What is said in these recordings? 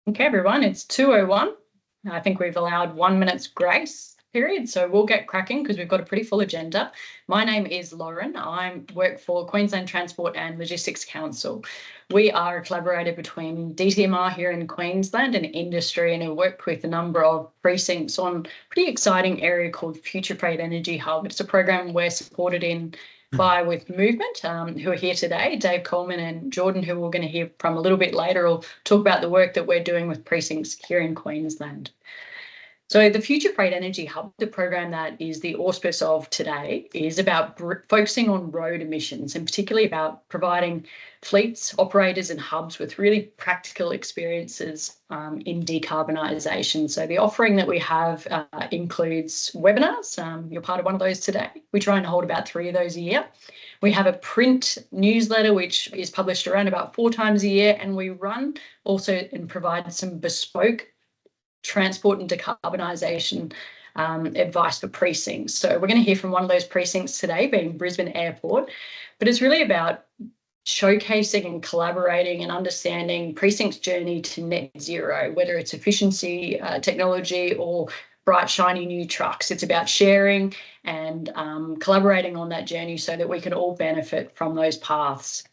Okay, everyone, it's 2:01. I think we've allowed 1 minute's grace period, so we'll get cracking because we've got a pretty full agenda. My name is Lauren. I work for Queensland Transport and Logistics Council. We are a collaborator between DTMR here in Queensland and industry, and have worked with a number of precincts on a pretty exciting area called Future Freight Energy Hub. It's a program we're supported in with Movement, who are here today. Dave Coleman and Jordan, who we're going to hear from a little bit later, will talk about the work that we're doing with precincts here in Queensland. So the Future Freight Energy Hub, the program that is the auspice of today, is about focusing on road emissions, and particularly about providing fleets, operators and hubs with really practical experiences in decarbonisation. So the offering that we have includes webinars. You're part of one of those today. We try and hold about 3 of those a year. We have a print newsletter, which is published around about 4 times a year, and we run also and provide some bespoke transport and decarbonisation advice for precincts. So we're going to hear from one of those precincts today, being Brisbane Airport, but it's really about showcasing and collaborating and understanding precincts' journey to net zero, whether it's efficiency, technology, or bright, shiny new trucks. It's about sharing and collaborating on that journey so that we can all benefit from those paths.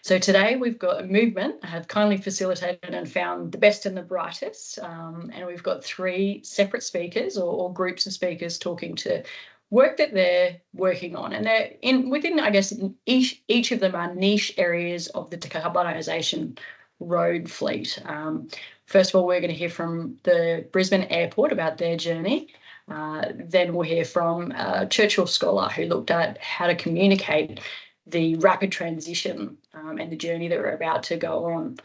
So today we've got a Movement, have kindly facilitated and found the best and the brightest, and we've got 3 separate speakers or groups of speakers talking to work that they're working on, and they're within, I guess, each of them are niche areas of the decarbonisation road fleet. First of all, we're going to hear from the Brisbane Airport about their journey. Then we'll hear from a Churchill scholar who looked at how to communicate the rapid transition and the journey that we're about to go on.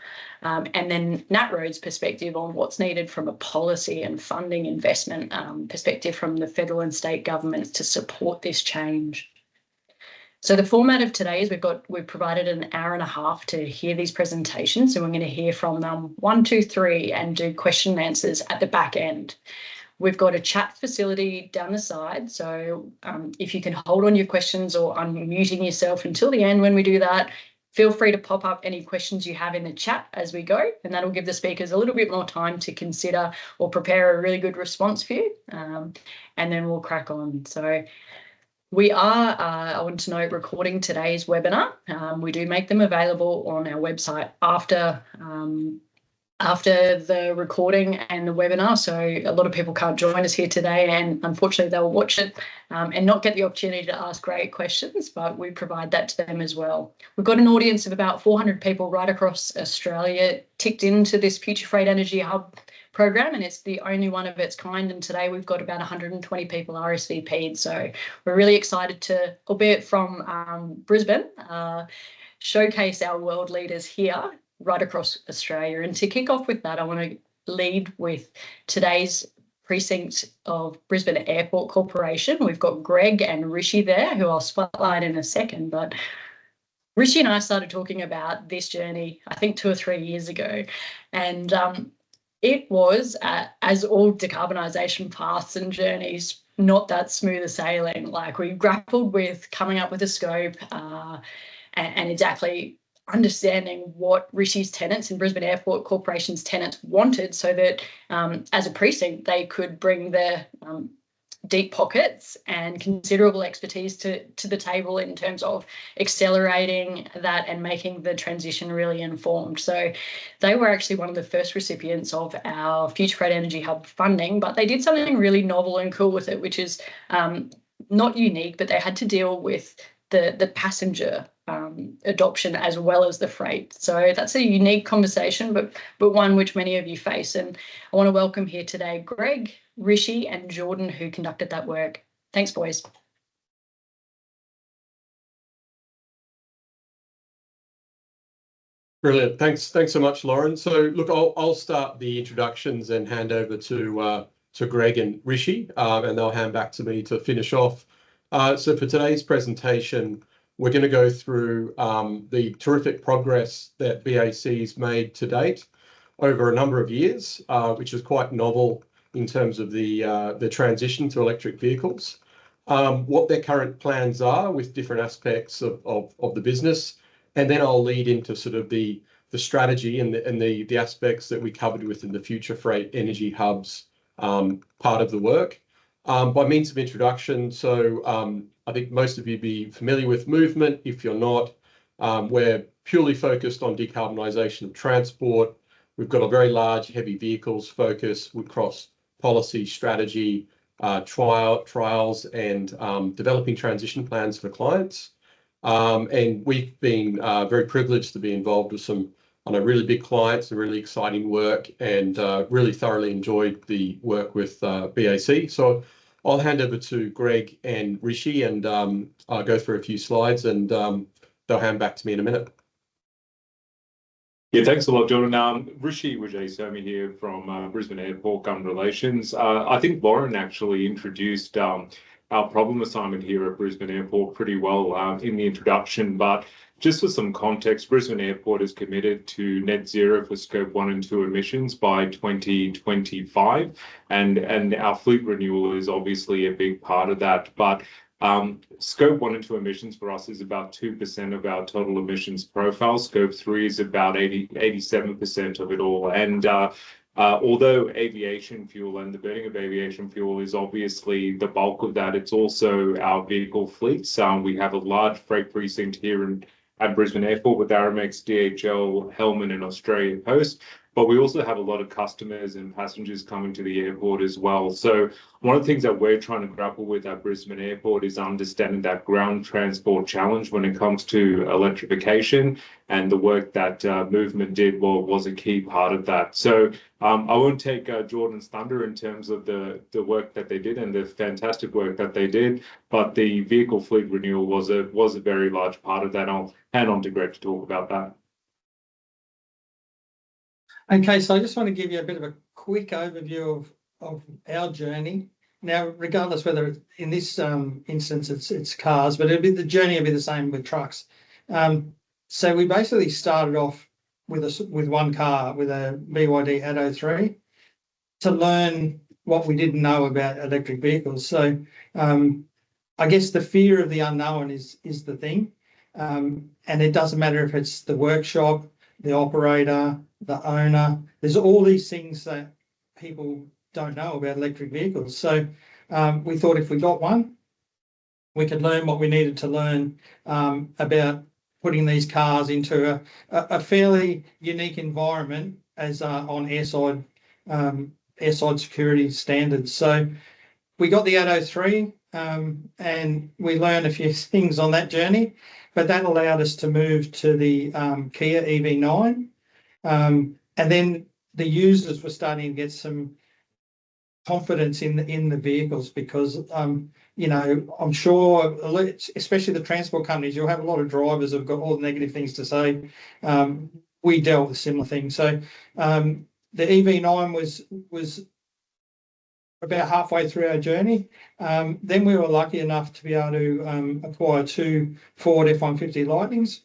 And then NatRoad's perspective on what's needed from a policy and funding investment perspective from the federal and state governments to support this change. So the format of today is we've provided an hour and a half to hear these presentations. So we're going to hear from them 1, 2, 3 and do question and answers at the back end. We've got a chat facility down the side, so if you can hold on your questions or unmuting yourself until the end when we do that, feel free to pop up any questions you have in the chat as we go, and that'll give the speakers a little bit more time to consider or prepare a really good response for you, and then we'll crack on. So we are, I want to note, recording today's webinar. We do make them available on our website after the recording and the webinar, so a lot of people can't join us here today, and unfortunately they'll watch it and not get the opportunity to ask great questions, but we provide that to them as well. We've got an audience of about 400 people right across Australia ticked into this Future Freight Energy Hub program, and it's the only one of its kind, and today we've got about 120 people RSVP'd, so we're really excited to, albeit from Brisbane, showcase our world leaders here right across Australia. And to kick off with that, I want to lead with today's precinct of Brisbane Airport Corporation. We've got Greg and Rishi there, who I'll spotlight in a second, but Rishi and I started talking about this journey, I think 2 or 3 years ago, and it was, as all decarbonisation paths and journeys, not that smooth a sailing. Like, we grappled with coming up with a scope and exactly understanding what Rishi's tenants and Brisbane Airport Corporation's tenants wanted, so that as a precinct they could bring their deep pockets and considerable expertise to the table in terms of accelerating that and making the transition really informed. So they were actually one of the first recipients of our Future Freight Energy Hub funding, but they did something really novel and cool with it, which is not unique, but they had to deal with the passenger adoption as well as the freight. So that's a unique conversation, but one which many of you face. And I want to welcome here today Greg, Rishi and Jordan, who conducted that work. Thanks, boys. Brilliant. Thanks so much, Lauren. So look, I'll start the introductions and hand over to Greg and Rishi, and they'll hand back to me to finish off. So for today's presentation, we're going to go through the terrific progress that BAC's made to date over a number of years, which is quite novel in terms of the transition to electric vehicles, what their current plans are with different aspects of the business, and then I'll lead into sort of the the strategy and the aspects that we covered within the Future Freight Energy Hubs part of the work. By means of introduction, so I think most of you be familiar with Movement. If you're not, we're purely focused on decarbonisation of transport. We've got a very large heavy vehicles focus across policy, strategy, trials, and developing transition plans for clients. And we've been very privileged to be involved with some really big clients and really exciting work, and really thoroughly enjoyed the work with BAC. So I'll hand over to Greg and Rishi, and I'll go through a few slides, and they'll hand back to me in a minute. Yeah, thanks a lot, Jordan. Rishi Vijay-Somi here from Brisbane Airport Government Relations. I think Lauren actually introduced our problem assignment here at Brisbane Airport pretty well in the introduction, but just for some context, Brisbane Airport is committed to net zero for Scope 1 and 2 emissions by 2025, and our fleet renewal is obviously a big part of that. But Scope 1 and 2 emissions for us is about 2% of our total emissions profile. Scope 3 is about 87% of it all. And although aviation fuel and the burning of aviation fuel is obviously the bulk of that, it's also our vehicle fleets. We have a large freight precinct here at Brisbane Airport with Aramex, DHL, Hellman, and Australia Post. But we also have a lot of customers and passengers coming to the airport as well. So one of the things that we're trying to grapple with at Brisbane Airport is understanding that ground transport challenge when it comes to electrification, and the work that Movement did was a key part of that. So I won't take Jordan's thunder in terms of the work that they did and the fantastic work that they did, but the vehicle fleet renewal was a very large part of that. I'll hand on to Greg to talk about that. Okay, so I just want to give you a bit of a quick overview of our journey. Now, regardless whether in this instance it's cars, but the journey will be the same with trucks. So we basically started off with one car, with a BYD Atto 3, to learn what we didn't know about electric vehicles. So I guess the fear of the unknown is the thing, and it doesn't matter if it's the workshop, the operator, the owner. There's all these things that people don't know about electric vehicles. So we thought if we got one, we could learn what we needed to learn about putting these cars into a fairly unique environment as on airside security standards. So we got the Atto 3 and we learned a few things on that journey, but that allowed us to move to the Kia EV9. And then the users were starting to get some confidence in the vehicles, because you know, I'm sure, especially the transport companies, you'll have a lot of drivers who've got all the negative things to say. We dealt with similar things. So the EV9 was about halfway through our journey. Then we were lucky enough to be able to acquire 2 Ford F-150 Lightnings,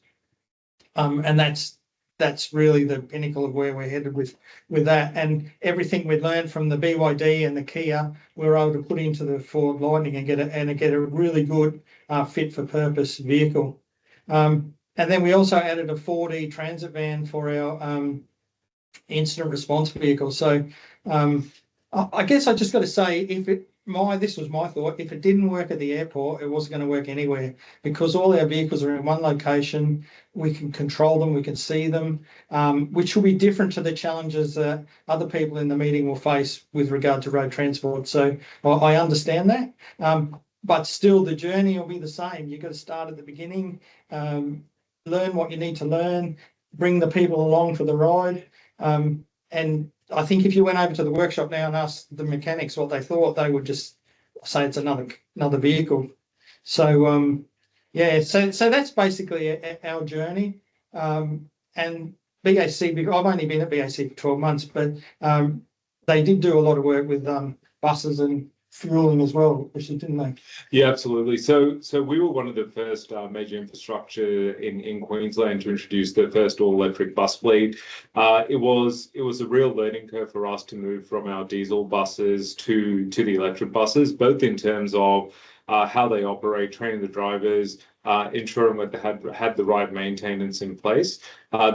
and that's really the pinnacle of where we're headed with that. And everything we learned from the BYD and the Kia, we were able to put into the Ford Lightning and get a really good fit for purpose vehicle. And then we also added a 4D transit van for our incident response vehicle. So I guess I just got to say, this was my thought, if it didn't work at the airport, it wasn't going to work anywhere, because all our vehicles are in one location. We can control them, we can see them, which will be different to the challenges that other people in the meeting will face with regard to road transport. So I understand that, but still the journey will be the same. You've got to start at the beginning, learn what you need to learn, bring the people along for the ride, and I think if you went over to the workshop now and asked the mechanics what they thought, they would just say it's another vehicle. So yeah, so that's basically our journey. And BAC, I've only been at BAC for 12 months, but they did do a lot of work with buses and fueling as well, didn't they? Yeah, absolutely. So we were one of the first major infrastructure in Queensland to introduce the first all-electric bus fleet. It was a real learning curve for us to move from our diesel buses to the electric buses, both in terms of how they operate, training the drivers, ensuring that they had the right maintenance in place.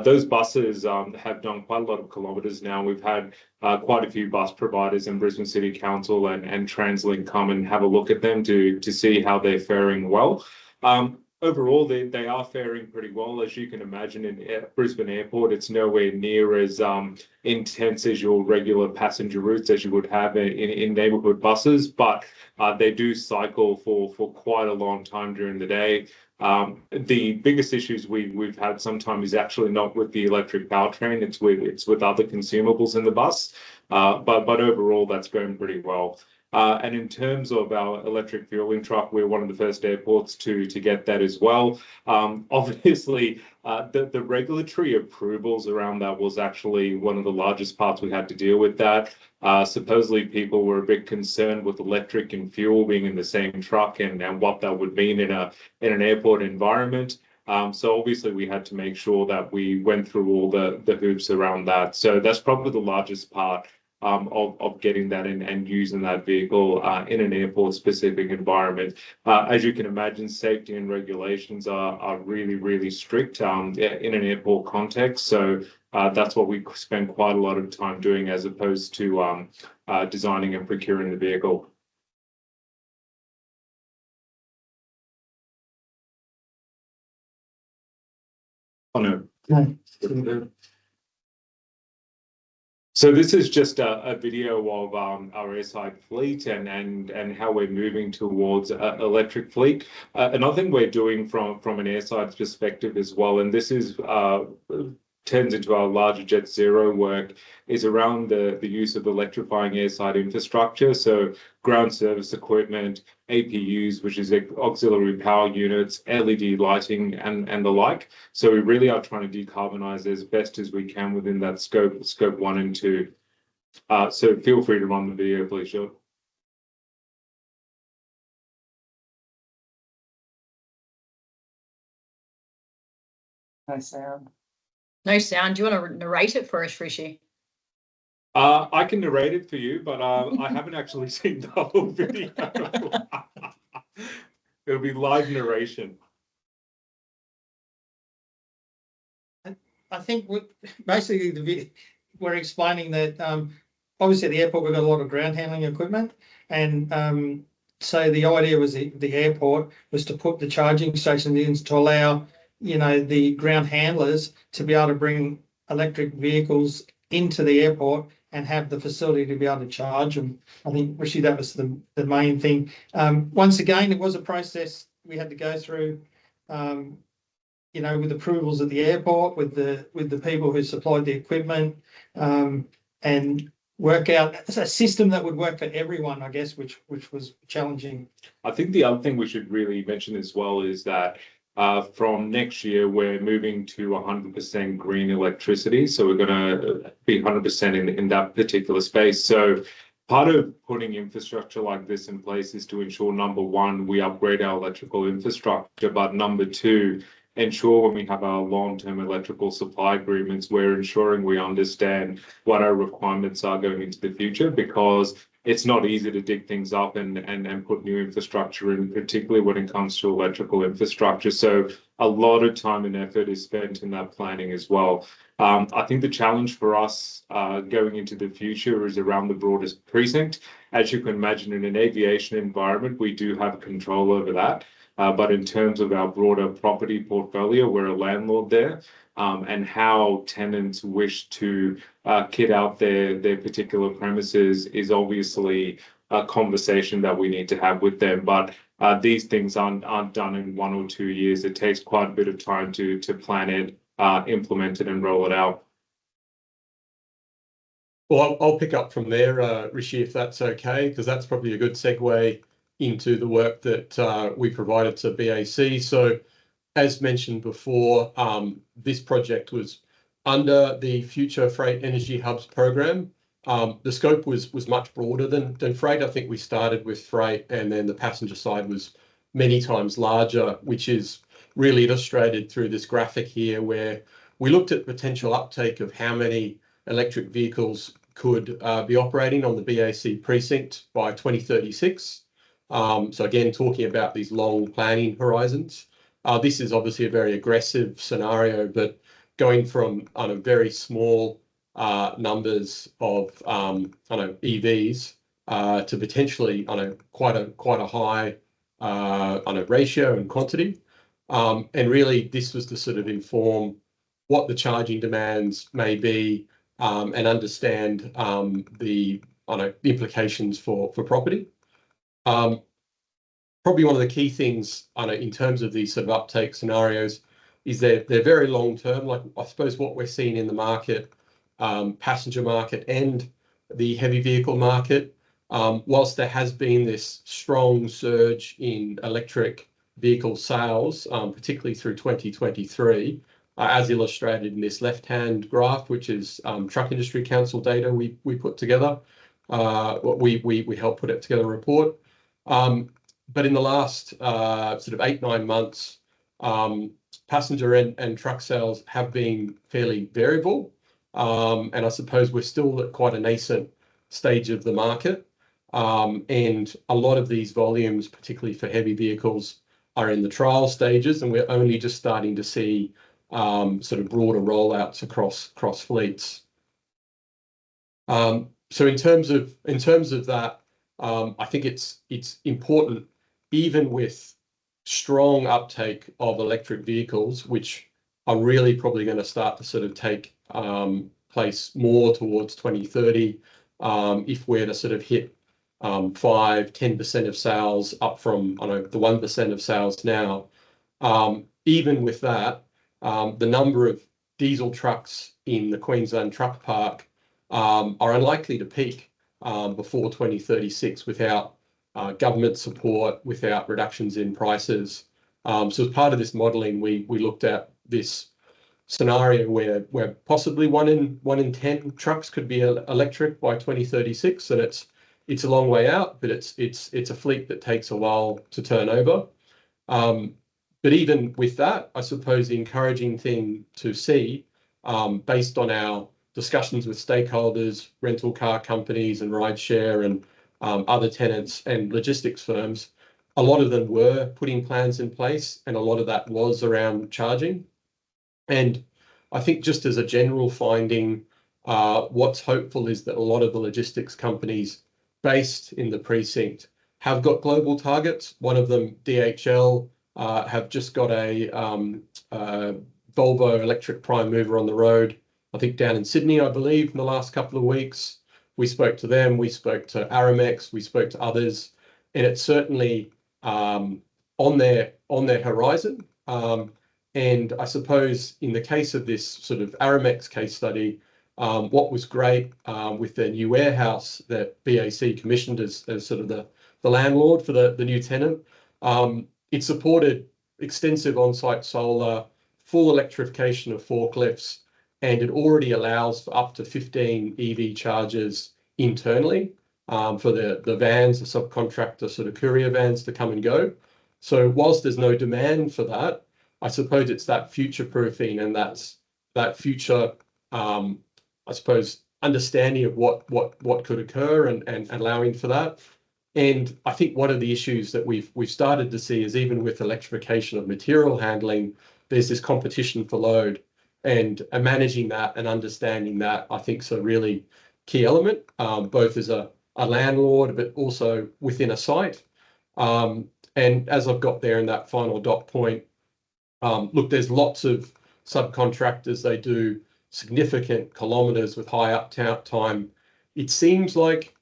Those buses have done quite a lot of kilometres now. We've had quite a few bus providers in Brisbane City Council and TransLink come and have a look at them to see how they're faring well. Overall, they are faring pretty well. As you can imagine, in Brisbane Airport, it's nowhere near as intense as your regular passenger routes as you would have in neighbourhood buses, but they do cycle for quite a long time during the day. The biggest issues we've had sometimes is actually not with the electric powertrain, it's with other consumables in the bus. But overall, that's going pretty well. And in terms of our electric fueling truck, we're one of the first airports to get that as well. Obviously, the regulatory approvals around that was actually one of the largest parts we had to deal with that. Supposedly, people were a bit concerned with electric and fuel being in the same truck and what that would mean in an airport environment. So obviously, we had to make sure that we went through all the hoops around that. So that's probably the largest part of getting that in and using that vehicle in an airport-specific environment. As you can imagine, safety and regulations are really, really strict in an airport context. So that's what we spend quite a lot of time doing as opposed to designing and procuring the vehicle. Oh, no. No. So this is just a video of our airside fleet and how we're moving towards electric fleet. Another thing we're doing from an airside perspective as well, and this is turns into our larger Jet Zero work, is around the use of electrifying airside infrastructure. So ground service equipment, APUs, which is auxiliary power units, LED lighting, and the like. So we really are trying to decarbonize as best as we can within that scope 1 and 2. So feel free to run the video, please, Sean. No sound. No sound. Do you want to narrate it for us, Rishi? I can narrate it for you, but I haven't actually seen the whole video. It'll be live narration. I think basically we're explaining that obviously at the airport we've got a lot of ground handling equipment, and so the idea was the airport was to put the charging stations in to allow the ground handlers to be able to bring electric vehicles into the airport and have the facility to be able to charge them. I think, Rishi, that was the main thing. Once again, it was a process we had to go through, with approvals at the airport, with the people who supplied the equipment, and work out a system that would work for everyone, I guess, which was challenging. I think the other thing we should really mention as well is that from next year, we're moving to 100% green electricity. So we're going to be 100% in that particular space. So part of putting infrastructure like this in place is to ensure, number one, we upgrade our electrical infrastructure, but number two, ensure when we have our long-term electrical supply agreements, we're ensuring we understand what our requirements are going into the future, because it's not easy to dig things up and put new infrastructure in, particularly when it comes to electrical infrastructure. So a lot of time and effort is spent in that planning as well. I think the challenge for us going into the future is around the broadest precinct. As you can imagine, in an aviation environment, we do have control over that. But in terms of our broader property portfolio, we're a landlord there. And how tenants wish to kit out their particular premises is obviously a conversation that we need to have with them. But these things aren't done in 1 or 2 years. It takes quite a bit of time to plan it, implement it, and roll it out. Well, I'll pick up from there, Rishi, if that's okay, because that's probably a good segue into the work that we provided to BAC. So, as mentioned before, this project was under the Future Freight Energy Hubs program. The scope was much broader than freight. I think we started with freight, and then the passenger side was many times larger, which is really illustrated through this graphic here, where we looked at potential uptake of how many electric vehicles could be operating on the BAC precinct by 2036. So again, talking about these long planning horizons. This is obviously a very aggressive scenario, but going from very small numbers of EVs to potentially quite a high ratio and quantity. And really, this was to sort of inform what the charging demands may be and understand the implications for property. Probably one of the key things in terms of these sort of uptake scenarios is they're very long term. Like I suppose what we're seeing in the market, passenger market and the heavy vehicle market, whilst there has been this strong surge in electric vehicle sales, particularly through 2023, as illustrated in this left-hand graph, which is Truck Industry Council data we put together. We helped put it together a report. But in the last sort of 8-9 months, passenger and truck sales have been fairly variable. And I suppose we're still at quite a nascent stage of the market. And a lot of these volumes, particularly for heavy vehicles, are in the trial stages, and we're only just starting to see sort of broader rollouts across fleets. So in terms of that, I think it's important, even with strong uptake of electric vehicles, which are really probably going to start to sort of take place more towards 2030, if we're to sort of hit 5-10% of sales up from the 1% of sales now. Even with that, the number of diesel trucks in the Queensland truck park are unlikely to peak before 2036 without government support, without reductions in prices. So as part of this modelling, we looked at this scenario where possibly one in 10 trucks could be electric by 2036, and it's a long way out, but it's a fleet that takes a while to turn over. But even with that, I suppose the encouraging thing to see, based on our discussions with stakeholders, rental car companies and rideshare and other tenants and logistics firms, a lot of them were putting plans in place, and a lot of that was around charging. And I think just as a general finding, what's hopeful is that a lot of the logistics companies based in the precinct have got global targets. One of them, DHL, have just got a Volvo electric prime mover on the road, I think down in Sydney, I believe, in the last couple of weeks. We spoke to them, we spoke to Aramex, we spoke to others, and it's certainly on their horizon. And I suppose in the case of this sort of Aramex case study, what was great with their new warehouse that BAC commissioned as sort of the landlord for the new tenant, it supported extensive on-site solar, full electrification of forklifts, and it already allows for up to 15 EV chargers internally for the vans, the subcontractor sort of courier vans to come and go. So whilst there's no demand for that, I suppose it's that future-proofing and that future, I suppose, understanding of what could occur and allowing for that. And I think one of the issues that we've started to see is even with electrification of material handling, there's this competition for load, and managing that and understanding that, I think, is a really key element, both as a landlord, but also within a site. And as I've got there in that final dot point, look, there's lots of subcontractors. They do significant kilometres with high uptime. It seems like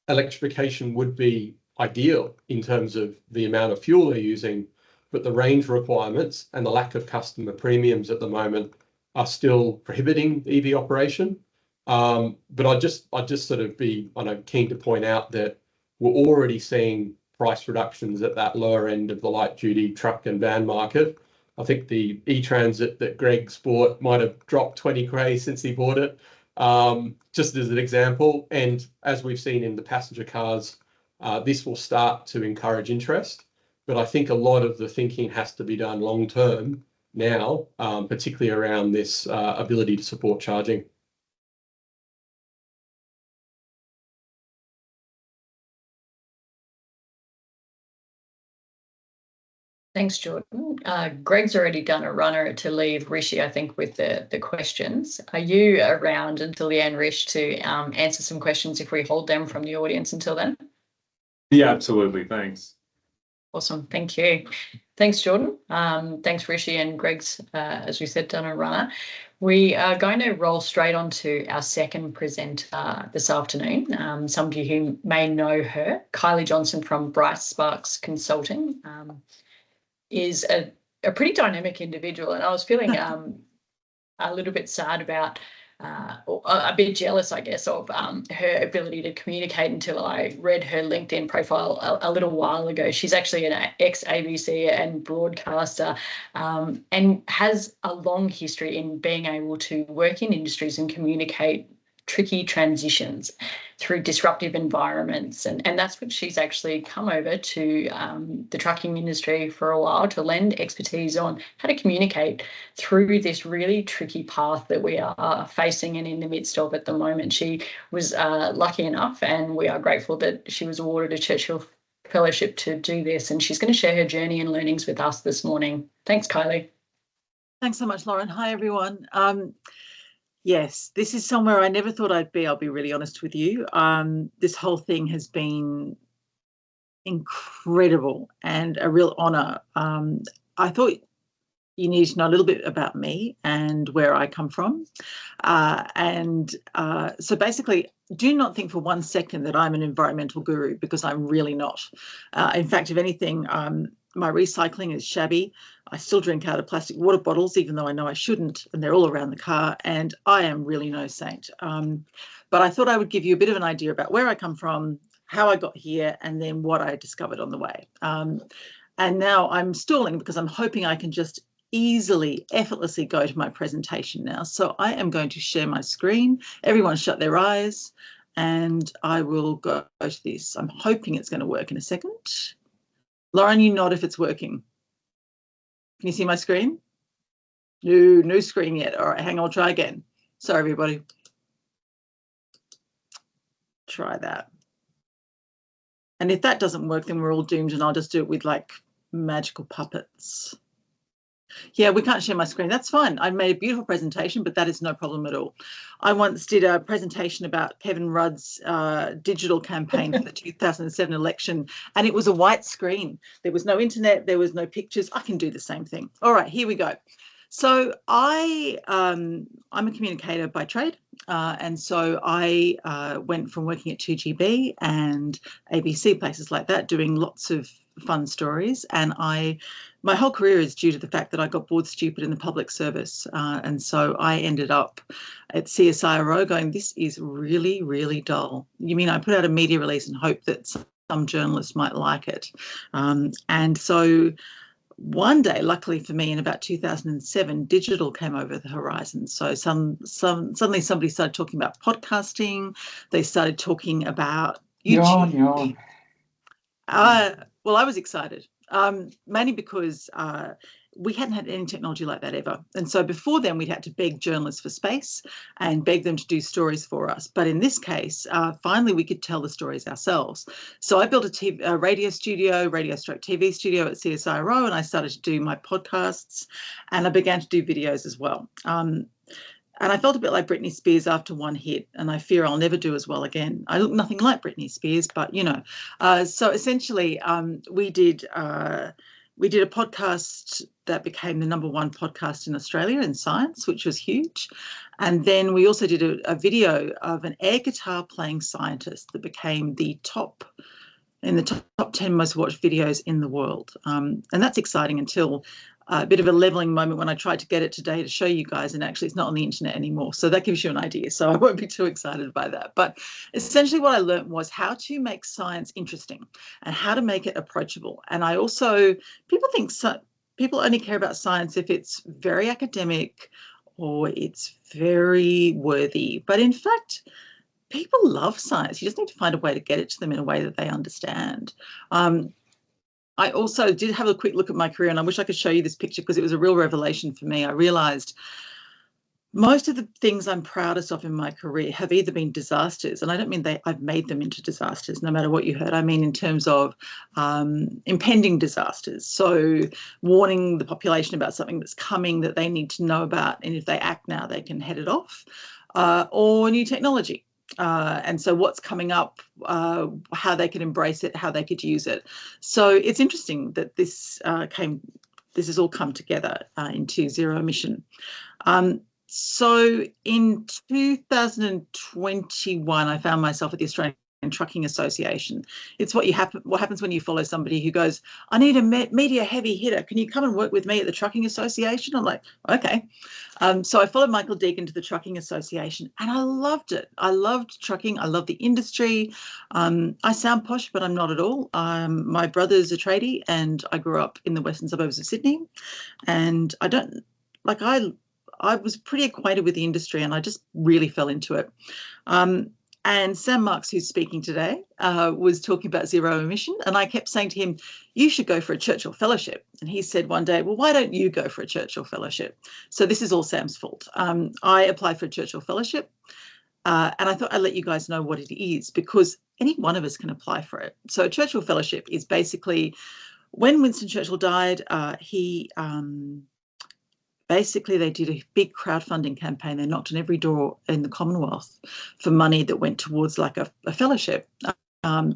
electrification would be ideal in terms of the amount of fuel they're using, but the range requirements and the lack of customer premiums at the moment are still prohibiting EV operation. But I just sort of be keen to point out that we're already seeing price reductions at that lower end of the light duty truck and van market. I think the e-Transit that Greg's bought might have dropped 20 crays since he bought it, just as an example. And as we've seen in the passenger cars, this will start to encourage interest. But I think a lot of the thinking has to be done long term now, particularly around this ability to support charging. Thanks, Jordan. Greg's already done a runner to leave Rishi, I think, with the questions. Are you around until the end, Rish, to answer some questions if we hold them from the audience until then? Yeah, absolutely. Thanks. Awesome. Thank you. Thanks, Jordan. Thanks, Rishi, and Greg's, as we said, done a runner. We are going to roll straight on to our second presenter this afternoon. Some of you who may know her, Kylie Johnson from Bryce Sparks Consulting, is a pretty dynamic individual. And I was feeling a little bit sad about, or a bit jealous, I guess, of her ability to communicate until I read her LinkedIn profile a little while ago. She's actually an ex-ABC and broadcaster, and has a long history in being able to work in industries and communicate tricky transitions through disruptive environments. And that's what she's actually come over to the trucking industry for a while to lend expertise on how to communicate through this really tricky path that we are facing and in the midst of at the moment. She was lucky enough, and we are grateful that she was awarded a Churchill Fellowship to do this. And she's going to share her journey and learnings with us this morning. Thanks, Kylie. Thanks so much, Lauren. Hi, everyone. Yes, this is somewhere I never thought I'd be. I'll be really honest with you. This whole thing has been incredible and a real honour. I thought you need to know a little bit about me and where I come from. So basically, do not think for 1 second that I'm an environmental guru, because I'm really not. In fact, if anything, my recycling is shabby. I still drink out of plastic water bottles, even though I know I shouldn't, and they're all around the car, and I am really no saint. But I thought I would give you a bit of an idea about where I come from, how I got here, and then what I discovered on the way. And now I'm stalling because I'm hoping I can just easily, effortlessly go to my presentation now. So I am going to share my screen. Everyone shut their eyes, and I will go to this. I'm hoping it's going to work in a second. Lauren, you nod if it's working. Can you see my screen? No screen yet. All right, hang on, I'll try again. Sorry, everybody. Try that. And if that doesn't work, then we're all doomed, and I'll just do it with like magical puppets. Yeah, we can't share my screen. That's fine. I made a beautiful presentation, but that is no problem at all. I once did a presentation about Kevin Rudd's digital campaign for the 2007 election, and it was a white screen. There was no internet. There was no pictures. I can do the same thing. All right, here we go. So I'm a communicator by trade, and so I went from working at 2GB and ABC, places like that, doing lots of fun stories, and my whole career is due to the fact that I got bored stupid in the public service, and so I ended up at CSIRO going, this is really, really dull. You mean I put out a media release and hope that some journalists might like it? And so one day, luckily for me, in about 2007, digital came over the horizon. So suddenly somebody started talking about podcasting. They started talking about YouTube. Well, I was excited, mainly because we hadn't had any technology like that ever. And so before then, we'd had to beg journalists for space and beg them to do stories for us. But in this case, finally, we could tell the stories ourselves. So I built a radio studio, radio/TV studio at CSIRO, and I started to do my podcasts, and I began to do videos as well. And I felt a bit like Britney Spears after one hit, and I fear I'll never do as well again. I look nothing like Britney Spears, but you know. So essentially, we did a podcast that became the #1 podcast in Australia in science, which was huge. And then we also did a video of an air guitar playing scientist that became the top 10 most watched videos in the world. And that's exciting until a bit of a leveling moment when I tried to get it today to show you guys, and actually it's not on the internet anymore. So that gives you an idea. So I won't be too excited by that. But essentially what I learned was how to make science interesting and how to make it approachable. And I also, people only care about science if it's very academic or it's very worthy. But in fact, people love science. You just need to find a way to get it to them in a way that they understand. I also did have a quick look at my career, and I wish I could show you this picture because it was a real revelation for me. I realised most of the things I'm proudest of in my career have either been disasters, and I don't mean I've made them into disasters, no matter what you heard. I mean in terms of impending disasters. So warning the population about something that's coming that they need to know about, and if they act now, they can head it off, or new technology. And so what's coming up, how they could embrace it, how they could use it. So it's interesting that this has all come together into zero emission. So in 2021, I found myself at the Australian Trucking Association. It's what happens when you follow somebody who goes, I need a media heavy hitter. Can you come and work with me at the Trucking Association? I'm like, okay. So I followed Michael Deegan to the Trucking Association, and I loved it. I loved trucking. I love the industry. I sound posh, but I'm not at all. My brother's a tradie, and I grew up in the western suburbs of Sydney. And I was pretty acquainted with the industry, and I just really fell into it. And Sam Marks, who's speaking today, was talking about zero emission, and I kept saying to him, you should go for a Churchill Fellowship. And he said one day, well, why don't you go for a Churchill Fellowship? So this is all Sam's fault. I applied for a Churchill Fellowship, and I thought I'd let you guys know what it is, because any one of us can apply for it. So a Churchill Fellowship is basically, when Winston Churchill died, basically, they did a big crowdfunding campaign. They knocked on every door in the Commonwealth for money that went towards like a fellowship.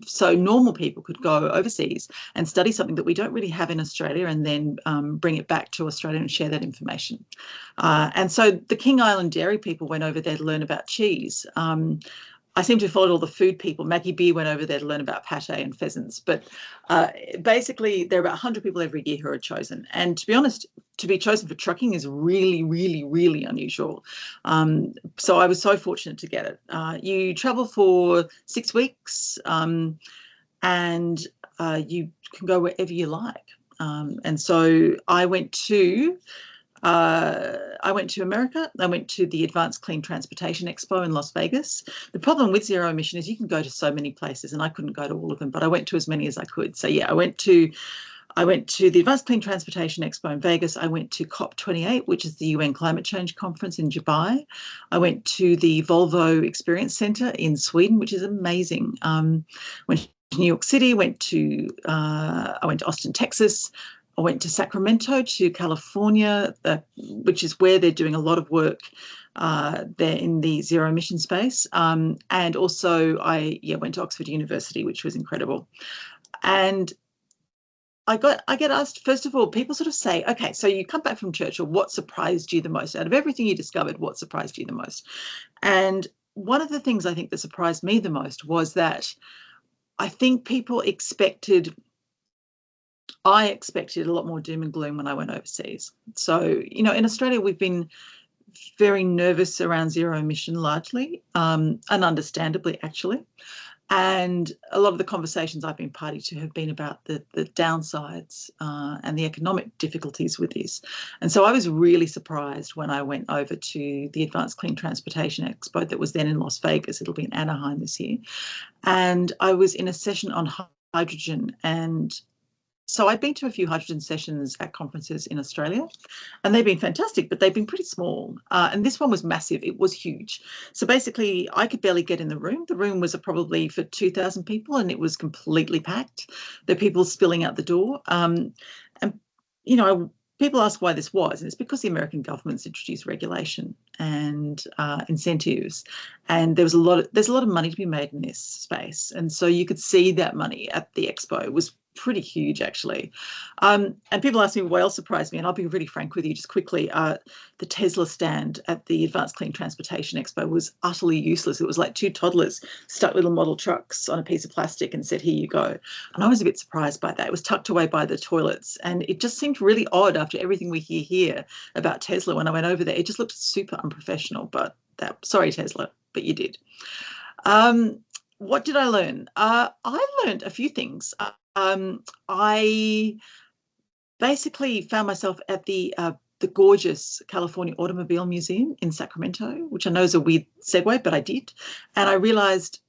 So normal people could go overseas and study something that we don't really have in Australia, and then bring it back to Australia and share that information. And so the King Island dairy people went over there to learn about cheese. I seem to have followed all the food people. Maggie Beer went over there to learn about pate and pheasants. But basically, there are about 100 people every year who are chosen. And to be honest, to be chosen for trucking is really, really, really unusual. So I was so fortunate to get it. You travel for 6 weeks, and you can go wherever you like. And so I went to America. I went to the Advanced Clean Transportation Expo in Las Vegas. The problem with zero emission is you can go to so many places, and I couldn't go to all of them, but I went to as many as I could. So yeah, I went to the Advanced Clean Transportation Expo in Vegas. I went to COP28, which is the UN Climate Change Conference in Dubai. I went to the Volvo Experience Centre in Sweden, which is amazing. Went to New York City. I went to Austin, Texas. I went to Sacramento, to California, which is where they're doing a lot of work there in the zero emission space. And also I went to Oxford University, which was incredible. And I get asked, first of all, people sort of say, okay, so you come back from Churchill, what surprised you the most? Out of everything you discovered, what surprised you the most? And one of the things I think that surprised me the most was that I think people I expected a lot more doom and gloom when I went overseas. So, in Australia, we've been very nervous around zero emission largely, and understandably, actually. And a lot of the conversations I've been party to have been about the downsides and the economic difficulties with this. And so I was really surprised when I went over to the Advanced Clean Transportation Expo that was then in Las Vegas. It'll be in Anaheim this year. And I was in a session on hydrogen, and so I've been to a few hydrogen sessions at conferences in Australia, and they've been fantastic, but they've been pretty small. And this one was massive. It was huge. So basically, I could barely get in the room. The room was probably for 2,000 people, and it was completely packed. There were people spilling out the door. And, people ask why this was, and it's because the American government's introduced regulation and incentives, and there's a lot of money to be made in this space. And so you could see that money at the expo. It was pretty huge, actually. And people ask me what else surprised me, and I'll be really frank with you just quickly. The Tesla stand at the Advanced Clean Transportation Expo was utterly useless. It was like two toddlers stuck little model trucks on a piece of plastic and said, here you go. And I was a bit surprised by that. It was tucked away by the toilets, and it just seemed really odd after everything we hear here about Tesla. When I went over there, it just looked super unprofessional, but sorry, Tesla, but you did. What did I learn? I learned a few things. I basically found myself at the gorgeous California Automobile Museum in Sacramento, which I know is a weird segue, but I did. And I realized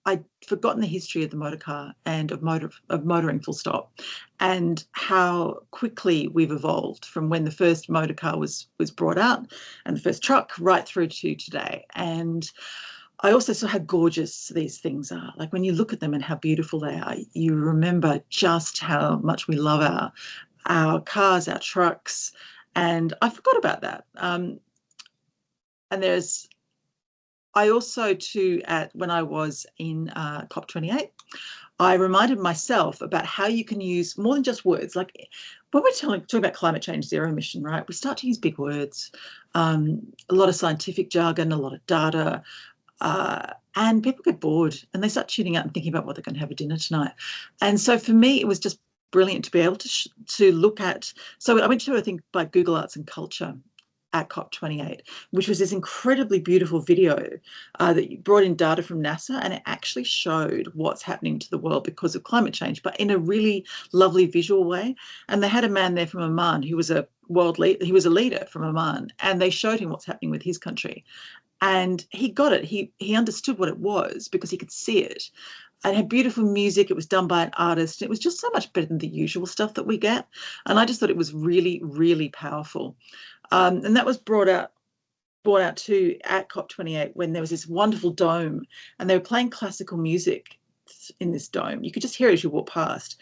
I'd forgotten the history of the motor car and of motoring full stop, and how quickly we've evolved from when the first motor car was brought out and the first truck right through to today. And I also saw how gorgeous these things are. Like when you look at them and how beautiful they are, you remember just how much we love our cars, our trucks, and I forgot about that. And I also too, when I was in COP28, I reminded myself about how you can use more than just words. Like when we're talking about climate change, zero emission, right? We start to use big words, a lot of scientific jargon, a lot of data, and people get bored and they start tuning out and thinking about what they're going to have for dinner tonight. And so for me, it was just brilliant to be able to look at. So I went to, I think, by Google Arts and Culture at COP28, which was this incredibly beautiful video that brought in data from NASA, and it actually showed what's happening to the world because of climate change, but in a really lovely visual way. And they had a man there from Oman who was a world leader. He was a leader from Oman, and they showed him what's happening with his country. And he got it. He understood what it was because he could see it. And it had beautiful music. It was done by an artist. It was just so much better than the usual stuff that we get. And I just thought it was really, really powerful. And that was brought out too at COP28 when there was this wonderful dome and they were playing classical music in this dome. You could just hear it as you walk past.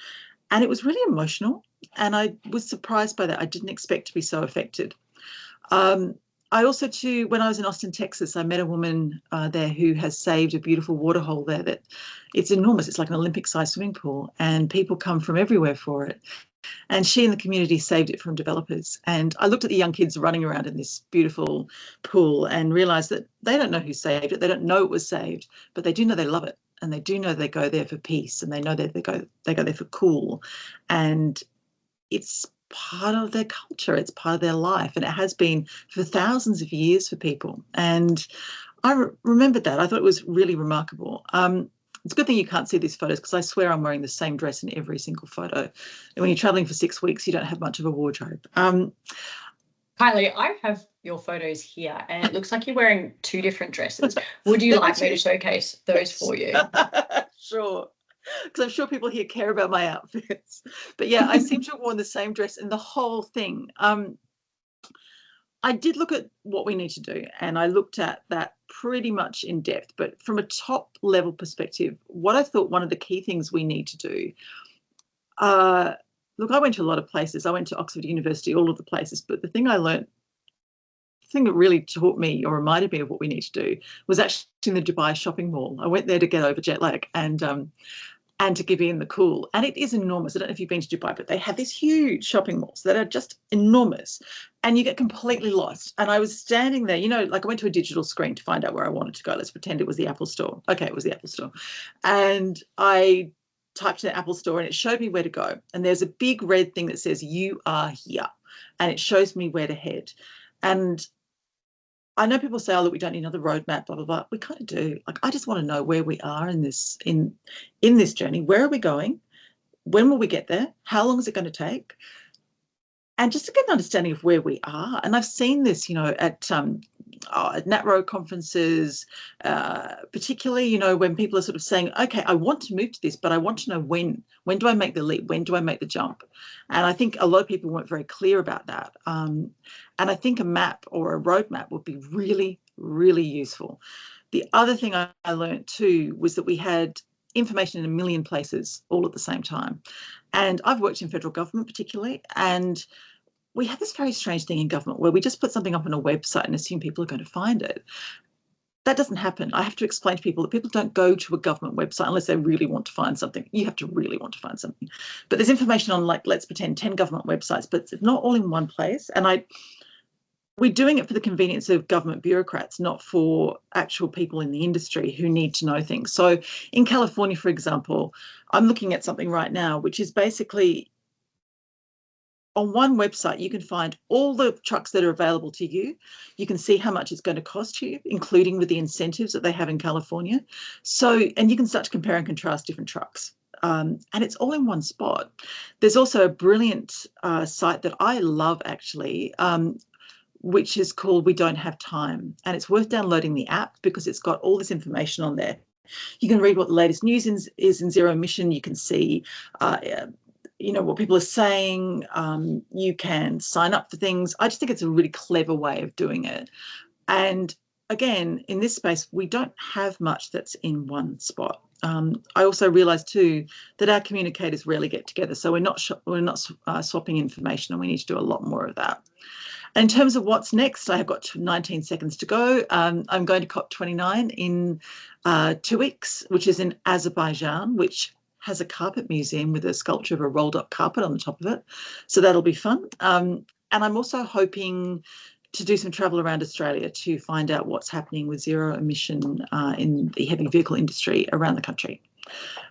And it was really emotional. And I was surprised by that. I didn't expect to be so affected. I also too, when I was in Austin, Texas, I met a woman there who has saved a beautiful waterhole there that it's enormous. It's like an Olympic-sized swimming pool and people come from everywhere for it. And she and the community saved it from developers. And I looked at the young kids running around in this beautiful pool and realised that they don't know who saved it. They don't know it was saved, but they do know they love it. And they do know they go there for peace, and they know that they go there for cool. And it's part of their culture. It's part of their life. And it has been for thousands of years for people. And I remembered that. I thought it was really remarkable. It's a good thing you can't see these photos because I swear I'm wearing the same dress in every single photo. And when you're traveling for 6 weeks, you don't have much of a wardrobe. Kylie, I have your photos here and it looks like you're wearing 2 different dresses. Would you like me to showcase those for you? Sure. Because I'm sure people here care about my outfits. But yeah, I seem to have worn the same dress in the whole thing. I did look at what we need to do, and I looked at that pretty much in depth. But from a top level perspective, what I thought one of the key things we need to do, look, I went to a lot of places. I went to Oxford University, all of the places. But the thing I learned, the thing that really taught me or reminded me of what we need to do was actually in the Dubai shopping mall. I went there to get over jet lag and to give in the cool. And it is enormous. I don't know if you've been to Dubai, but they have these huge shopping malls that are just enormous and you get completely lost. And I was standing there, you know, like I went to a digital screen to find out where I wanted to go. Let's pretend it was the Apple Store. Okay, it was the Apple Store. And I typed in the Apple Store and it showed me where to go. And there's a big red thing that says, "You are here." And it shows me where to head. And I know people say, "Oh, look, we don't need another roadmap, blah, blah, blah." We kind of do. Like, I just want to know where we are in this journey. Where are we going? When will we get there? How long is it going to take? And just to get an understanding of where we are. And I've seen this, you know, at NatRo conferences, particularly, you know, when people are sort of saying, okay, I want to move to this, but I want to know when. When do I make the leap? When do I make the jump? And I think a lot of people weren't very clear about that. And I think a map or a roadmap would be really, really useful. The other thing I learned too was that we had information in a million places all at the same time. And I've worked in federal government particularly, and we have this very strange thing in government where we just put something up on a website and assume people are going to find it. That doesn't happen. I have to explain to people that people don't go to a government website unless they really want to find something. You have to really want to find something. But there's information on, like, let's pretend 10 government websites, but it's not all in one place. And we're doing it for the convenience of government bureaucrats, not for actual people in the industry who need to know things. So in California, for example, I'm looking at something right now, which is basically on one website, you can find all the trucks that are available to you. You can see how much it's going to cost you, including with the incentives that they have in California. So, and you can start to compare and contrast different trucks. And it's all in one spot. There's also a brilliant site that I love, actually, which is called We Don't Have Time. And it's worth downloading the app because it's got all this information on there You can read what the latest news is in zero emission. You can see, what people are saying. You can sign up for things. I just think it's a really clever way of doing it. And again, in this space, we don't have much that's in one spot. I also realise too that our communicators rarely get together, so we're not swapping information, and we need to do a lot more of that. And in terms of what's next, I have got 19 seconds to go. I'm going to COP29 in 2 weeks, which is in Azerbaijan, which has a carpet museum with a sculpture of a rolled up carpet on the top of it. So that'll be fun. And I'm also hoping to do some travel around Australia to find out what's happening with zero emission in the heavy vehicle industry around the country.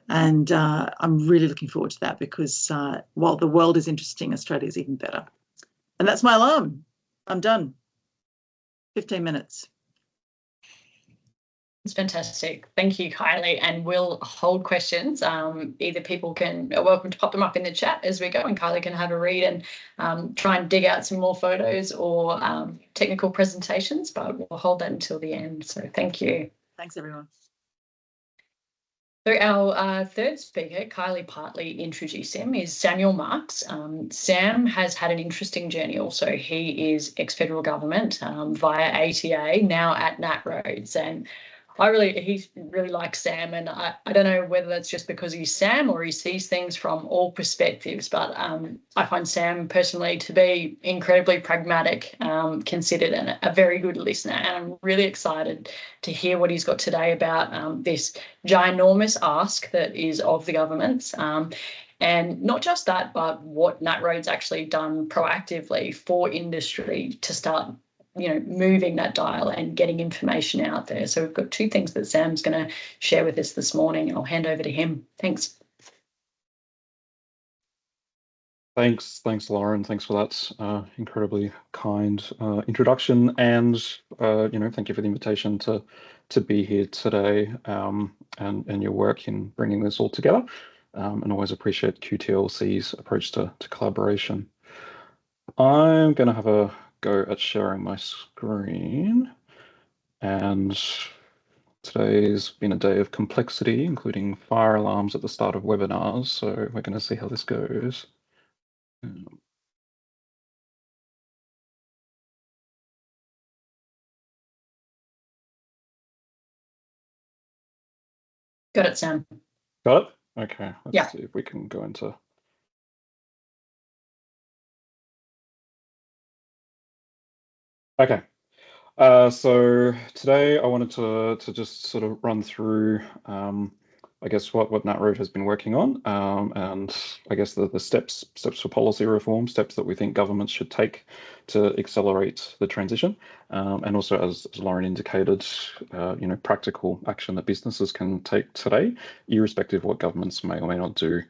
And I'm really looking forward to that, because while the world is interesting, Australia is even better. And that's my alarm. I'm done. 15 minutes. It's fantastic. Thank you, Kylie. And we'll hold questions. Either people are welcome to pop them up in the chat as we go, and Kylie can have a read and try and dig out some more photos or technical presentations, but we'll hold that until the end. So thank you. Thanks, everyone. So our third speaker, Kylie partly introduced him, is Samuel Marks. Sam has had an interesting journey also. He is ex-federal government via ATA, now at NatRoads. And he really likes Sam, and I don't know whether that's just because he's Sam or he sees things from all perspectives, but I find Sam personally to be incredibly pragmatic, considered, and a very good listener. And I'm really excited to hear what he's got today about this ginormous ask that is of the government's. And not just that, but what NatRoads actually done proactively for industry to start moving that dial and getting information out there. So we've got 2 things that Sam's going to share with us this morning. I'll hand over to him. Thanks. Thanks, Lauren. Thanks for that incredibly kind introduction, and thank you for the invitation to be here today, and your work in bringing this all together. And always appreciate QTLC's approach to collaboration. I'm going to have a go at sharing my screen, and today's been a day of complexity, including fire alarms at the start of webinars, so we're going to see how this goes. Got it, Sam. Got it? Okay, let's see if we can go into... Okay, so today I wanted to just sort of run through, I guess, what NatRoad has been working on, and I guess the steps for policy reform, steps that we think governments should take to accelerate the transition, and also, as Lauren indicated, practical action that businesses can take today, irrespective of what governments may or may not do.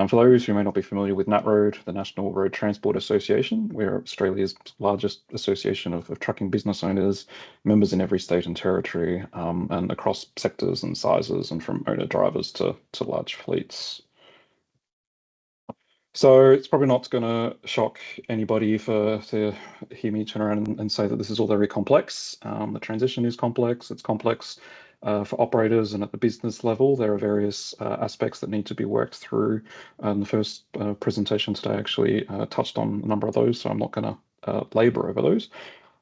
For those who may not be familiar with NatRoad, the National Road Transport Association, we're Australia's largest association of trucking business owners, members in every state and territory, and across sectors and sizes, and from owner drivers to large fleets. So it's probably not going to shock anybody to hear me turn around and say that this is all very complex. The transition is complex. It's complex for operators, and at the business level, there are various aspects that need to be worked through. The first presentation today actually touched on a number of those, so I'm not going to labor over those.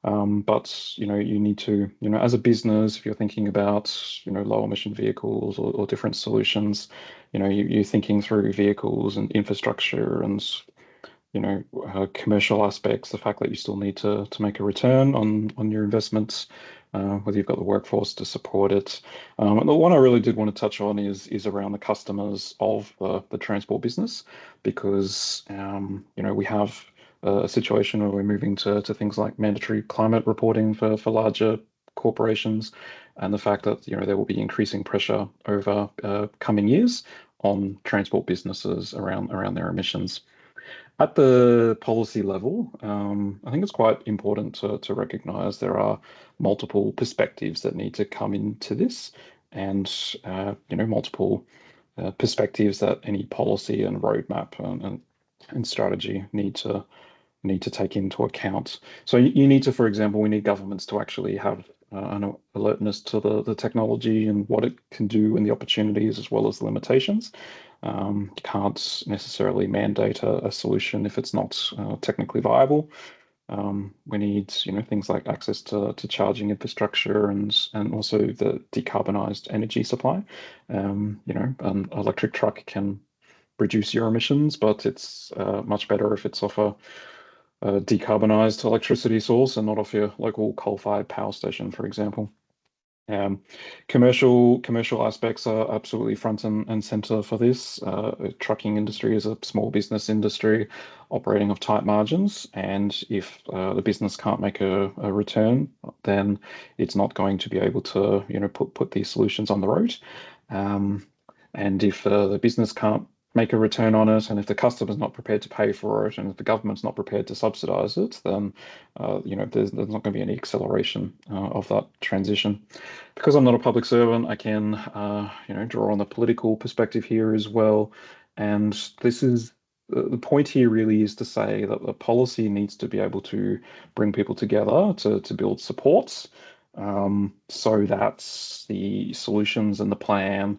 But you need to, as a business, if you're thinking about low emission vehicles or different solutions, you're thinking through vehicles and infrastructure and commercial aspects, the fact that you still need to make a return on your investments, whether you've got the workforce to support it. And the one I really did want to touch on is around the customers of the transport business, because we have a situation where we're moving to things like mandatory climate reporting for larger corporations, and the fact that there will be increasing pressure over coming years on transport businesses around their emissions. At the policy level, I think it's quite important to recognise there are multiple perspectives that need to come into this, and multiple perspectives that any policy and roadmap and strategy need to take into account. So you need to, for example, we need governments to actually have an alertness to the technology and what it can do and the opportunities as well as the limitations. You can't necessarily mandate a solution if it's not technically viable. We need, things like access to charging infrastructure and also the decarbonised energy supply. An electric truck can reduce your emissions, but it's much better if it's off a decarbonised electricity source and not off your local coal-fired power station, for example. Commercial aspects are absolutely front and center for this. Trucking industry is a small business industry operating of tight margins, and if the business can't make a return, then it's not going to be able to put these solutions on the road. And if the business can't make a return on it, and if the customer's not prepared to pay for it, and if the government's not prepared to subsidise it, then there's not going to be any acceleration of that transition. Because I'm not a public servant, I can draw on the political perspective here as well. And this is the point here really is to say that the policy needs to be able to bring people together to build supports, so that the solutions and the plan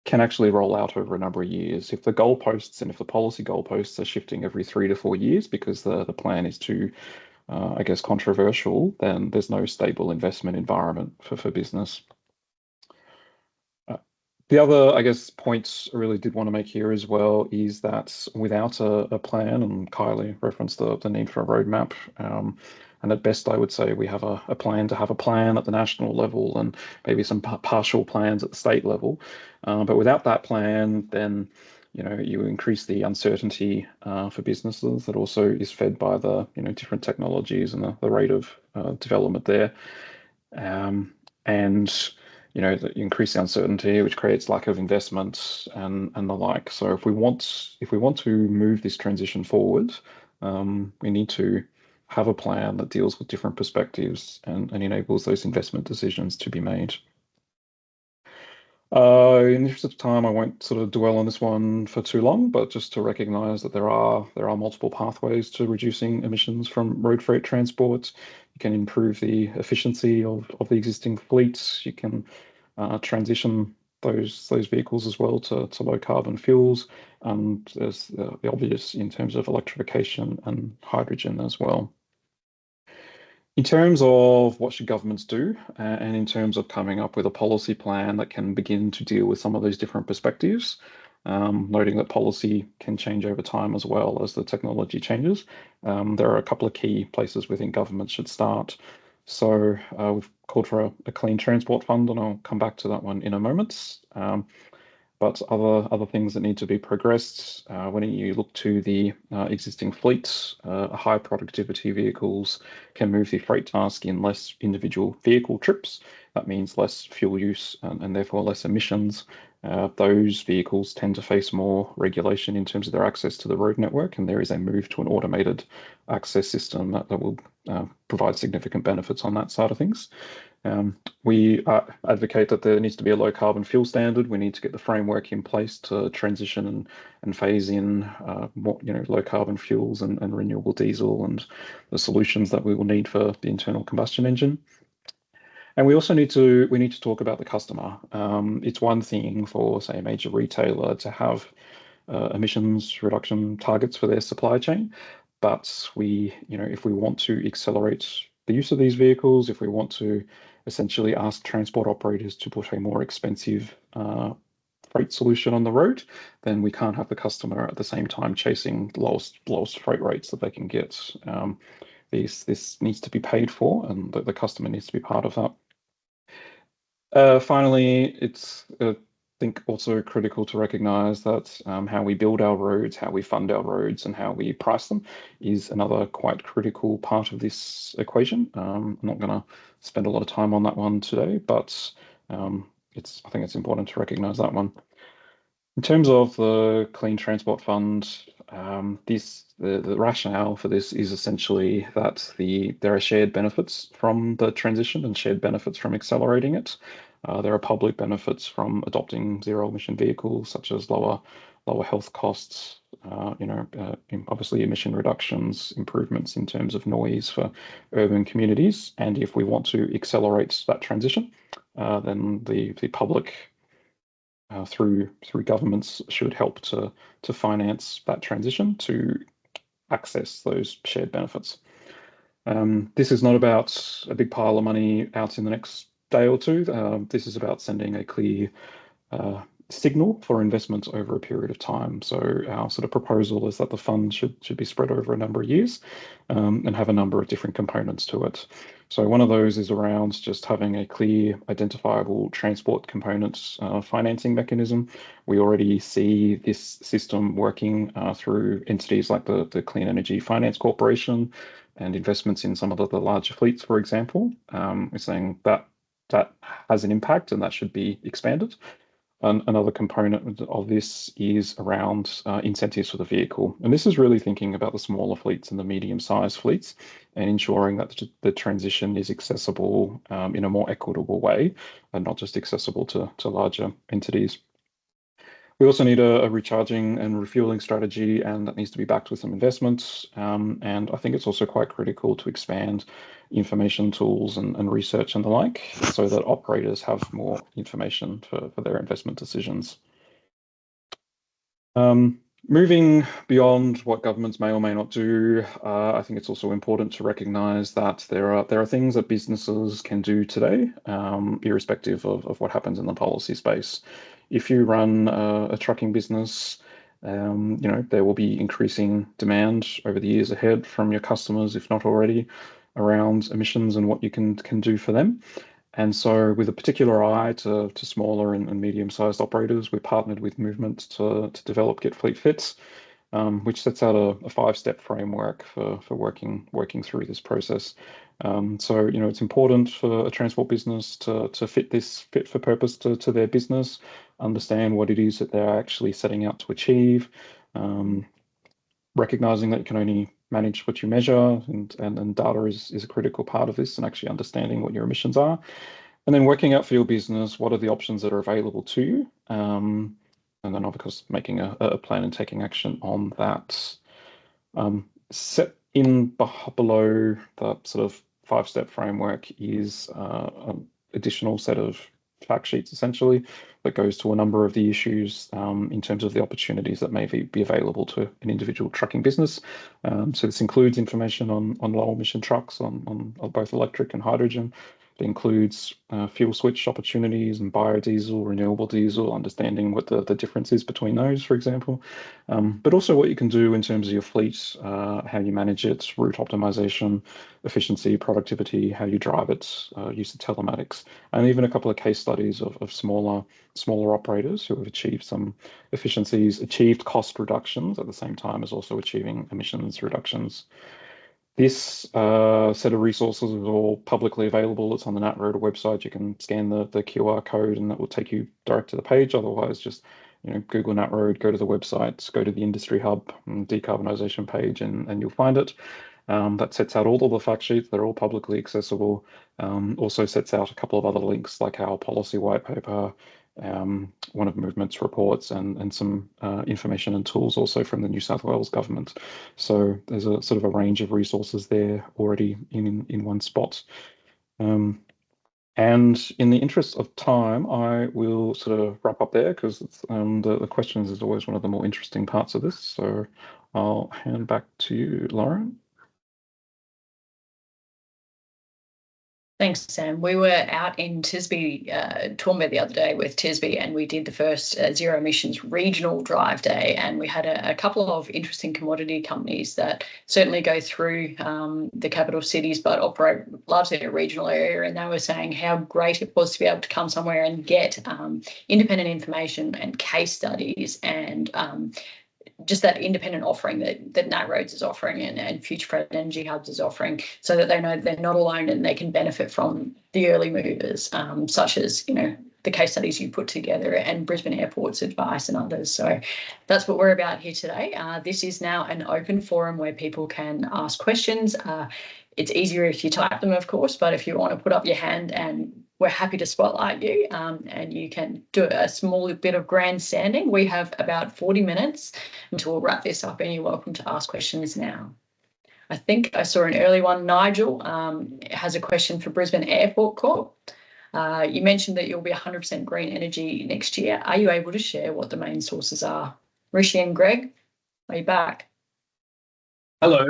can actually roll out over a number of years. If the goalposts and if the policy goalposts are shifting every 3 to 4 years because the plan is too, controversial, then there's no stable investment environment for business. The other, point I really did want to make here as well is that without a plan, and Kylie referenced the need for a roadmap, and at best I would say we have a plan to have a plan at the national level and maybe some partial plans at the state level. But without that plan, then you increase the uncertainty for businesses that also is fed by the different technologies and the rate of development there. And you increase the uncertainty, which creates lack of investment and the like. So if we want to move this transition forward, we need to have a plan that deals with different perspectives and enables those investment decisions to be made. In the interest of time, I won't sort of dwell on this one for too long, but just to recognise that there are multiple pathways to reducing emissions from road freight transport. You can improve the efficiency of the existing fleets. You can transition those vehicles as well to low carbon fuels, and there's the obvious in terms of electrification and hydrogen as well. In terms of what should governments do, and in terms of coming up with a policy plan that can begin to deal with some of those different perspectives, noting that policy can change over time as well as the technology changes, there are a couple of key places we think government should start. So we've called for a clean transport fund, and I'll come back to that one in a moment. But other things that need to be progressed, when you look to the existing fleets, high productivity vehicles can move the freight task in less individual vehicle trips. That means less fuel use and therefore less emissions. Those vehicles tend to face more regulation in terms of their access to the road network, and there is a move to an automated access system that will provide significant benefits on that side of things. We advocate that there needs to be a low carbon fuel standard. We need to get the framework in place to transition and phase in more, low carbon fuels and renewable diesel and the solutions that we will need for the internal combustion engine. And we also need to talk about the customer. It's one thing for, say, a major retailer to have emissions reduction targets for their supply chain, but if we want to accelerate the use of these vehicles, if we want to essentially ask transport operators to put a more expensive freight solution on the road, then we can't have the customer at the same time chasing the lowest freight rates that they can get. This needs to be paid for, and the customer needs to be part of that. Finally, it's I think also critical to recognise that how we build our roads, how we fund our roads, and how we price them is another quite critical part of this equation. I'm not going to spend a lot of time on that one today, but I think it's important to recognise that one. In terms of the Clean Transport Fund, the rationale for this is essentially that there are shared benefits from the transition and shared benefits from accelerating it. There are public benefits from adopting zero-emission vehicles, such as lower lower health costs, obviously emission reductions, improvements in terms of noise for urban communities. And if we want to accelerate that transition, then the public through governments should help to finance that transition to access those shared benefits. This is not about a big pile of money out in the next day or two. This is about sending a clear signal for investment over a period of time. So our sort of proposal is that the fund should be spread over a number of years and have a number of different components to it. So one of those is around just having a clear, identifiable transport components financing mechanism. We already see this system working through entities like the Clean Energy Finance Corporation and investments in some of the larger fleets, for example. We're saying that has an impact and that should be expanded. Another component of this is around incentives for the vehicle. And this is really thinking about the smaller fleets and the medium-sized fleets and ensuring that the transition is accessible in a more equitable way and not just accessible to larger entities. We also need a recharging and refueling strategy, and that needs to be backed with some investments. And I think it's also quite critical to expand information tools and research and the like, so that operators have more information for their investment decisions. Moving beyond what governments may or may not do, I think it's also important to recognise that there are things that businesses can do today, irrespective of what happens in the policy space. If you run a trucking business, there will be increasing demand over the years ahead from your customers, if not already, around emissions and what you can do for them. And so with a particular eye to smaller and medium-sized operators, we're partnered with Movement to develop Get Fleet Fits, which sets out a 5-step framework for working through this process. So, it's important for a transport business to fit for purpose to their business, understand what it is that they're actually setting out to achieve, recognizing that you can only manage what you measure, and data is a critical part of this, and actually understanding what your emissions are. And then working out for your business, what are the options that are available to you? And then, of course, making a plan and taking action on that. Set in below that sort of 5-step framework is an additional set of fact sheets, essentially, that goes to a number of the issues in terms of the opportunities that may be available to an individual trucking business. So this includes information on low emission trucks on both electric and hydrogen. It includes fuel switch opportunities and biodiesel, renewable diesel, understanding what the difference is between those, for example, but also what you can do in terms of your fleet, how you manage it, route optimization, efficiency, productivity, how you drive it, use of telematics, and even a couple of case studies of smaller operators who have achieved some efficiencies, achieved cost reductions at the same time as also achieving emissions reductions. This set of resources is all publicly available. It's on the NatRoader website. You can scan the QR code and that will take you direct to the page. Otherwise, just Google NatRoad, go to the website, go to the Industry Hub and decarbonisation page, and you'll find it. That sets out all of the fact sheets. They're all publicly accessible. Also sets out a couple of other links like our policy white paper, one of Movement's reports, and some information and tools also from the New South Wales government. So there's a sort of a range of resources there already in one spot. And in the interest of time, I will sort of wrap up there, because the questions is always one of the more interesting parts of this. So I'll hand back to you, Lauren. Thanks, Sam. We were out in Tisby, Toowoomba the other day with Tisby, and we did the first zero emissions regional drive day, and we had a couple of interesting commodity companies that certainly go through the capital cities but operate largely in a regional area, and they were saying how great it was to be able to come somewhere and get independent information and case studies and just that independent offering that NatRoads is offering and Future Fred Energy Hubs is offering, so that they know they're not alone and they can benefit from the early movers, such as, the case studies you put together and Brisbane Airport's advice and others. So that's what we're about here today. This is now an open forum where people can ask questions. It's easier if you type them, of course, but if you want to put up your hand and we're happy to spotlight you, and you can do a small bit of grandstanding. We have about 40 minutes until we'll wrap this up, and you're welcome to ask questions now. I think I saw an early one. Nigel has a question for Brisbane Airport Corp. You mentioned that you'll be 100% green energy next year. Are you able to share what the main sources are? Rishi and Greg, are you back? Hello.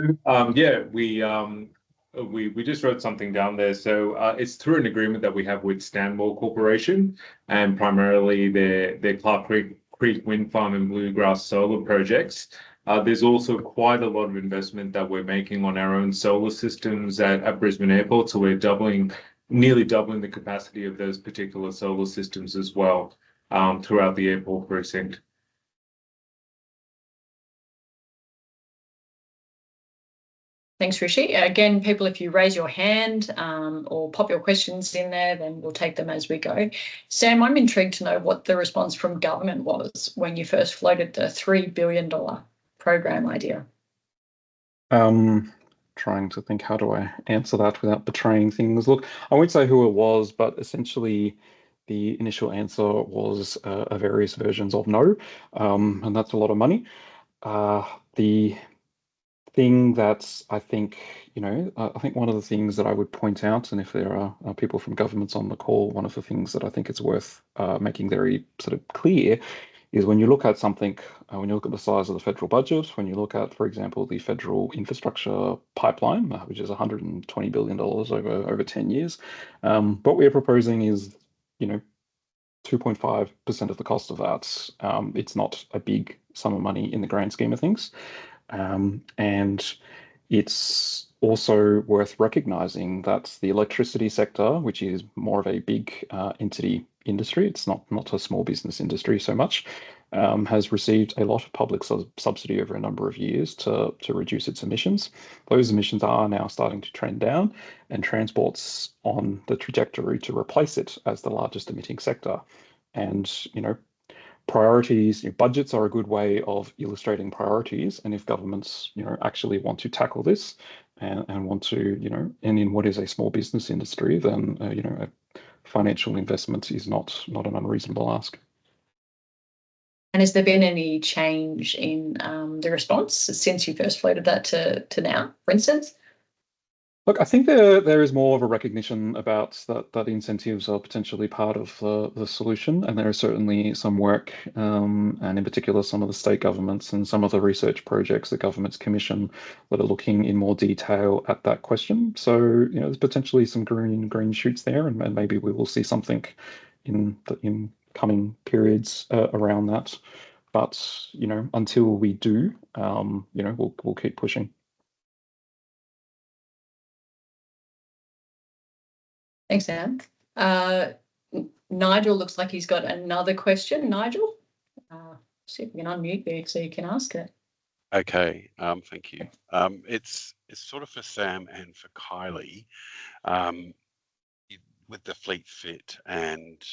Yeah, we just wrote something down there. So it's through an agreement that we have with Stanmore Corporation, and primarily their Clark Creek Wind Farm and Bluegrass Solar projects. There's also quite a lot of investment that we're making on our own solar systems at Brisbane Airport. So we're nearly doubling the capacity of those particular solar systems as well throughout the airport precinct. Thanks, Rishi. Again, people, if you raise your hand or pop your questions in there, then we'll take them as we go. Sam, I'm intrigued to know what the response from government was when you first floated the $3 billion program idea. Trying to think, how do I answer that without betraying things? Look, I won't say who it was, but essentially the initial answer was various versions of no, and that's a lot of money. The thing that I think, I think one of the things that I would point out, and if there are people from governments on the call, one of the things that I think it's worth making very sort of clear is when you look at something, when you look at the size of the federal budget, when you look at, for example, the federal infrastructure pipeline, which is $120 billion over 10 years, what we're proposing is, 2.5% of the cost of that. It's not a big sum of money in the grand scheme of things. And it's also worth recognizing that the electricity sector, which is more of a big entity industry, it's not a small business industry so much, has received a lot of public subsidy over a number of years to reduce its emissions. Those emissions are now starting to trend down, and transport's on the trajectory to replace it as the largest emitting sector. And, priorities, budgets are a good way of illustrating priorities. And if governments, actually want to tackle this and want to, and in what is a small business industry, then, a financial investment is not an unreasonable ask. And has there been any change in the response since you first floated that to now, for instance? Look, I think there is more of a recognition about that incentives are potentially part of the solution, and there is certainly some work, and in particular some of the state governments and some of the research projects that governments commission that are looking in more detail at that question. So, there's potentially some green shoots there, and maybe we will see something in coming periods around that. But until we do, we'll keep pushing. Thanks, Anne. Nigel looks like he's got another question. Nigel, see if we can unmute you so you can ask it. Okay, thank you. It's sort of for Sam and for Kylie. With the fleet fit and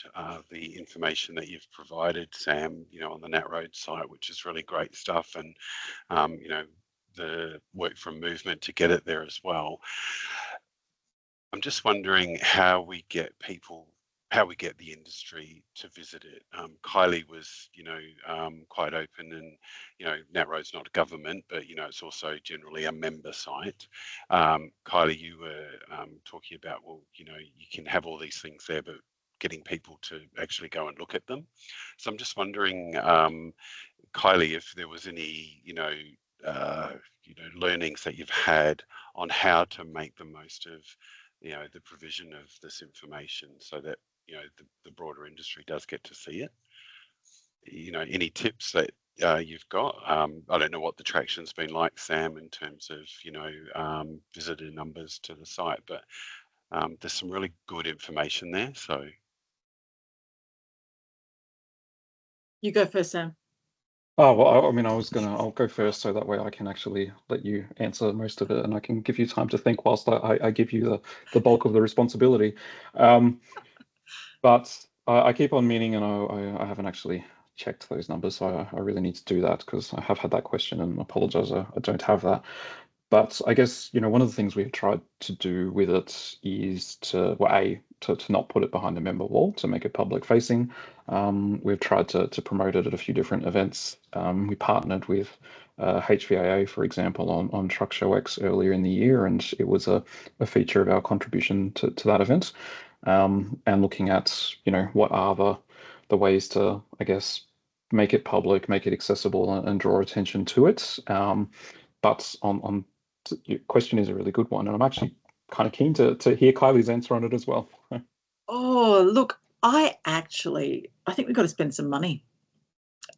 the information that you've provided, Sam, on the NatRoad site, which is really great stuff, and the work from movement to get it there as well. I'm just wondering how we get the industry to visit it. Kylie was, quite open, and NatRoad's not a government, but it's also generally a member site. Kylie, you were talking about, well, you can have all these things there, but getting people to actually go and look at them. So I'm just wondering, Kylie, if there was any, learnings that you've had on how to make the most of the provision of this information so that the broader industry does get to see it. Any tips that you've got? I don't know what the traction's been like, Sam, in terms of visitor numbers to the site, but there's some really good information there. So you go first, Sam. Oh, well, I mean, I'll go first so that way I can actually let you answer most of it, and I can give you time to think whilst I give you the bulk of the responsibility. But I keep on meaning, and I haven't actually checked those numbers, so I really need to do that because I have had that question and apologize, I don't have that. But I guess, one of the things we've tried to do with it is to, well, to not put it behind a member wall, to make it public facing. We've tried to promote it at a few different events. We partnered with HVAA, for example, on Truck Show X earlier in the year, and it was a feature of our contribution to that event. And looking at, what are the ways to, I guess, make it public, make it accessible, and draw attention to it. But your question is a really good one, and I'm actually kind of keen to hear Kylie's answer on it as well. Oh, look, I think we've got to spend some money.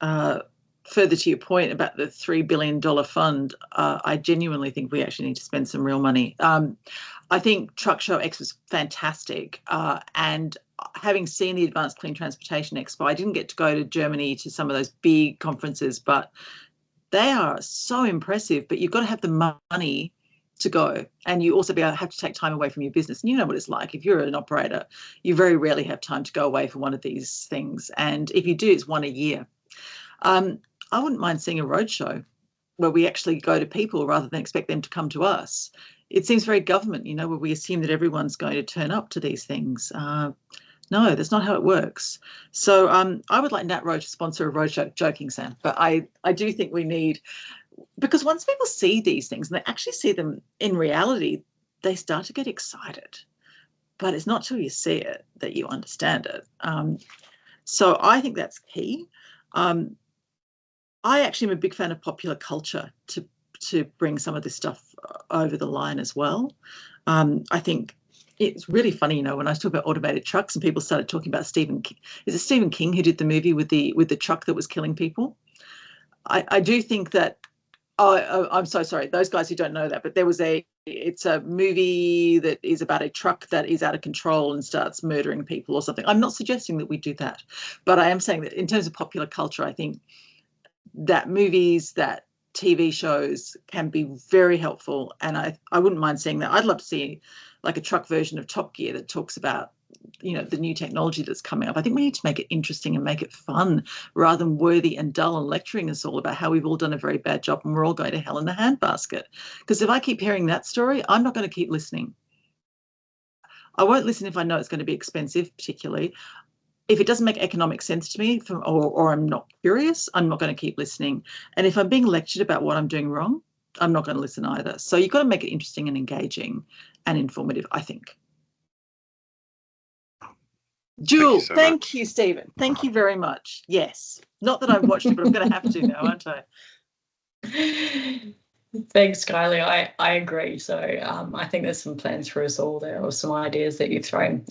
Further to your point about the $3 billion fund, I genuinely think we actually need to spend some real money. I think Truck Show X was fantastic. And having seen the Advanced Clean Transportation Expo, I didn't get to go to Germany to some of those big conferences, but they are so impressive. But you've got to have the money to go, and you also have to take time away from your business. And you know what it's like. If you're an operator, you very rarely have time to go away for one of these things. And if you do, it's one a year. I wouldn't mind seeing a roadshow where we actually go to people rather than expect them to come to us. It seems very government, where we assume that everyone's going to turn up to these things. No, that's not how it works. So I would like Nat Rowe to sponsor a roadshow. Joking, Sam, but I do think we need, because once people see these things and they actually see them in reality, they start to get excited. But it's not till you see it that you understand it. So I think that's key. I actually am a big fan of popular culture to bring some of this stuff over the line as well. I think it's really funny, when I was talking about automated trucks and people started talking about Stephen King who did the movie with the truck that was killing people? I do think that, I'm so sorry, those guys who don't know that, but it's a movie that is about a truck that is out of control and starts murdering people or something. I'm not suggesting that we do that, but I am saying that in terms of popular culture, I think that movies, that TV shows can be very helpful. And I wouldn't mind seeing that. I'd love to see like a truck version of Top Gear that talks about, the new technology that's coming up. I think we need to make it interesting and make it fun rather than worthy and dull and lecturing us all about how we've all done a very bad job and we're all going to hell in the handbasket. Because if I keep hearing that story, I'm not going to keep listening. I won't listen if I know it's going to be expensive, particularly. If it doesn't make economic sense to me or I'm not curious, I'm not going to keep listening. And if I'm being lectured about what I'm doing wrong, I'm not going to listen either. So you've got to make it interesting and engaging and informative, I think. Jewel, thank you, Stephen. Thank you very much. Yes. Not that I've watched it, but I'm going to have to now, aren't I? Thanks, Kylie. I agree. So I think there's some plans for us all there, or some ideas that you've thrown.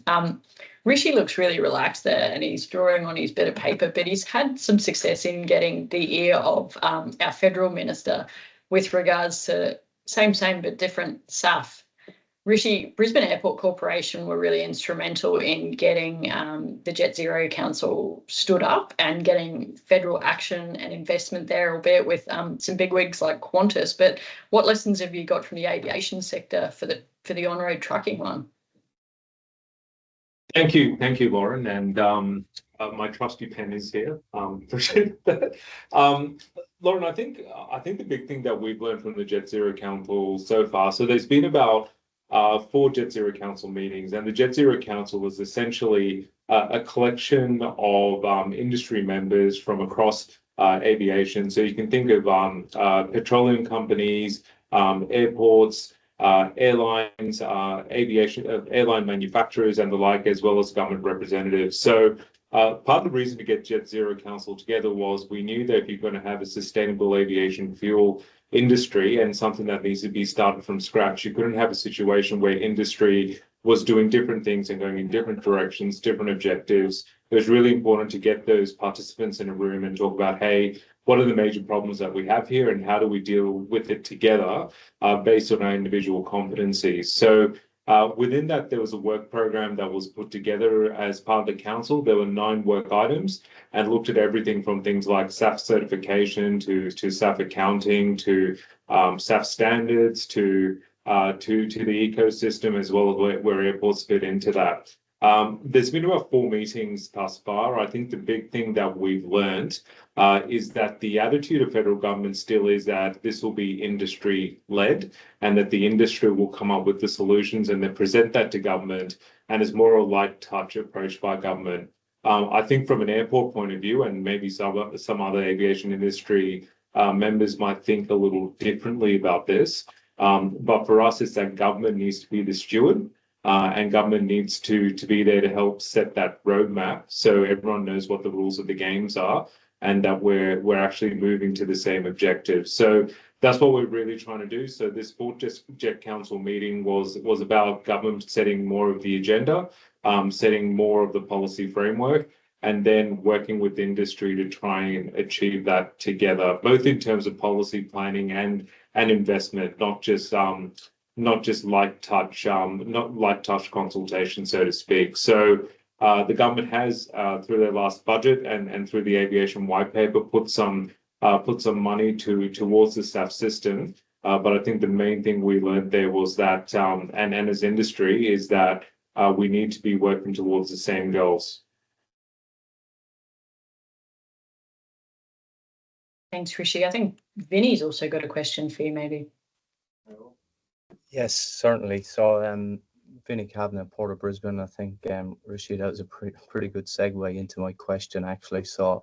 Rishi looks really relaxed there and he's drawing on his bit of paper, but he's had some success in getting the ear of our federal minister with regards to same but different SAF. Rishi, Brisbane Airport Corporation were really instrumental in getting the Jet Zero Council stood up and getting federal action and investment there, albeit with some bigwigs like Qantas. But what lessons have you got from the aviation sector for the on-road trucking one? Thank you, Lauren. And my trusty pen is here. Appreciate that. Lauren, I think the big thing that we've learned from the Jet Zero Council so far. So there's been about 4 Jet Zero Council meetings, and the Jet Zero Council was essentially a collection of industry members from across aviation. So you can think of petroleum companies, airports, airlines, airline manufacturers and the like, as well as government representatives. So part of the reason to get Jet Zero Council together was we knew that if you're going to have a sustainable aviation fuel industry and something that needs to be started from scratch, you couldn't have a situation where industry was doing different things and going in different directions, different objectives. It was really important to get those participants in a room and talk about, hey, what are the major problems that we have here and how do we deal with it together based on our individual competencies. So within that, there was a work program that was put together as part of the council. There were 9 work items and looked at everything from things like SAF certification to SAF accounting to SAF standards to the ecosystem, as well as where airports fit into that. There's been about 4 meetings thus far. I think the big thing that we've learned is that the attitude of federal government still is that this will be industry led and that the industry will come up with the solutions and then present that to government and is more a light touch approach by government. I think from an airport point of view, and maybe some other aviation industry members might think a little differently about this, but for us, it's that government needs to be the steward, and government needs to be there to help set that roadmap so everyone knows what the rules of the games are, and that we're actually moving to the same objective. So that's what we're really trying to do. So this Sport Jet Council meeting was about government setting more of the agenda, setting more of the policy framework, and then working with industry to try and achieve that together, both in terms of policy planning and investment, not just light touch consultation, so to speak. So the government has, through their last budget and through the aviation white paper, put some money towards the SAF system. But I think the main thing we learned there was that, and as industry, is that we need to be working towards the same goals. Thanks, Rishi. I think Vinny's also got a question for you, maybe. Yes, certainly. So, Vinny Cabinet, Port of Brisbane. I think, Rishi, that was a pretty good segue into my question, actually. So,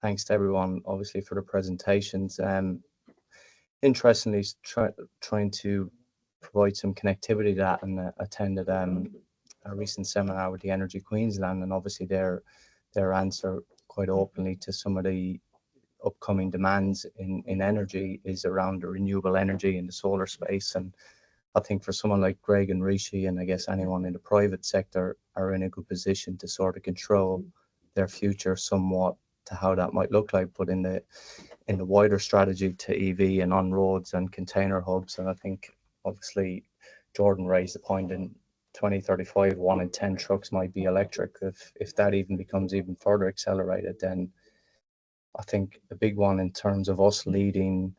thanks to everyone, obviously, for the presentations. Interestingly, trying to provide some connectivity to that, and attended a recent seminar with the Energy Queensland, and obviously their answer quite openly to some of the upcoming demands in energy is around the renewable energy in the solar space. And I think for someone like Greg and Rishi, and I guess anyone in the private sector, are in a good position to sort of control their future somewhat to how that might look like, but in the wider strategy to EV and on roads and container hubs. And I think obviously Jordan raised the point in 2035, 1 in 10 trucks might be electric. If that even becomes even further accelerated, then I think a big one in terms of us leading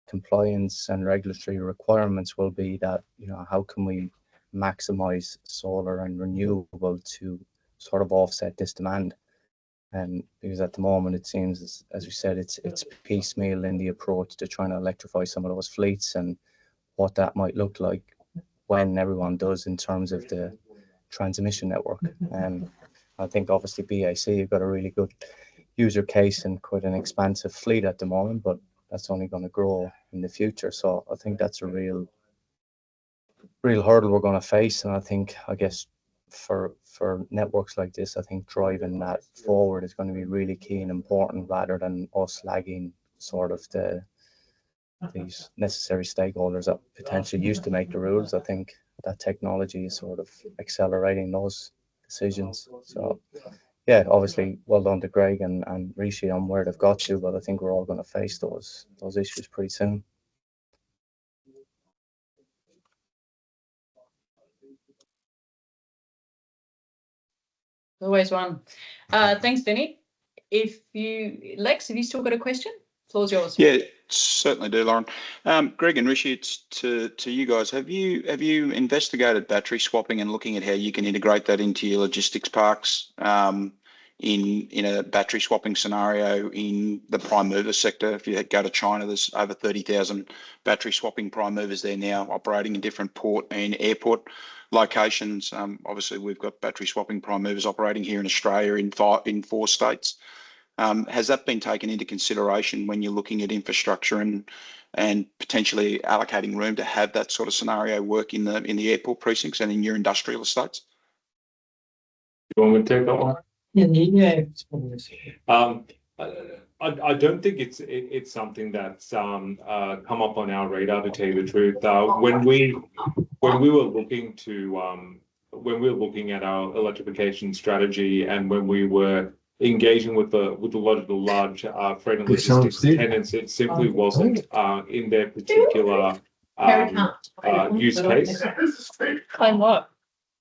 compliance and regulatory requirements will be that, how can we maximize solar and renewable to sort of offset this demand? And because at the moment it seems, as we said, it's piecemeal in the approach to trying to electrify some of those fleets, and what that might look like when everyone does in terms of the transmission network. And I think obviously BAC have got a really good user case and quite an expansive fleet at the moment, but that's only going to grow in the future. So I think that's a real hurdle we're going to face. And I guess for networks like this, I think driving that forward is going to be really key and important, rather than us lagging sort of these necessary stakeholders that potentially used to make the rules. I think that technology is sort of accelerating those decisions. So yeah, obviously, well done to Greg and Rishi on where they've got to, but I think we're all going to face those issues pretty soon. Always one. Thanks, Vinny. Lex, have you still got a question? Floor's yours. Yeah, certainly do, Lauren. Greg and Rishi, it's to you guys. Have you investigated battery swapping and looking at how you can integrate that into your logistics parks in a battery swapping scenario in the prime mover sector? If you go to China, there's over 30,000 battery swapping prime movers there now, operating in different port and airport locations. Obviously, we've got battery swapping prime movers operating here in Australia in 4 states. Has that been taken into consideration when you're looking at infrastructure and potentially allocating room to have that sort of scenario work in the airport precincts and in your industrial estates? You want me to take that one? Yeah. I don't think it's something that's come up on our radar, to tell you the truth. When we were looking at our electrification strategy, and when we were engaging with a lot of the large freight and logistics tenants, it simply wasn't in their particular use case. Claim what?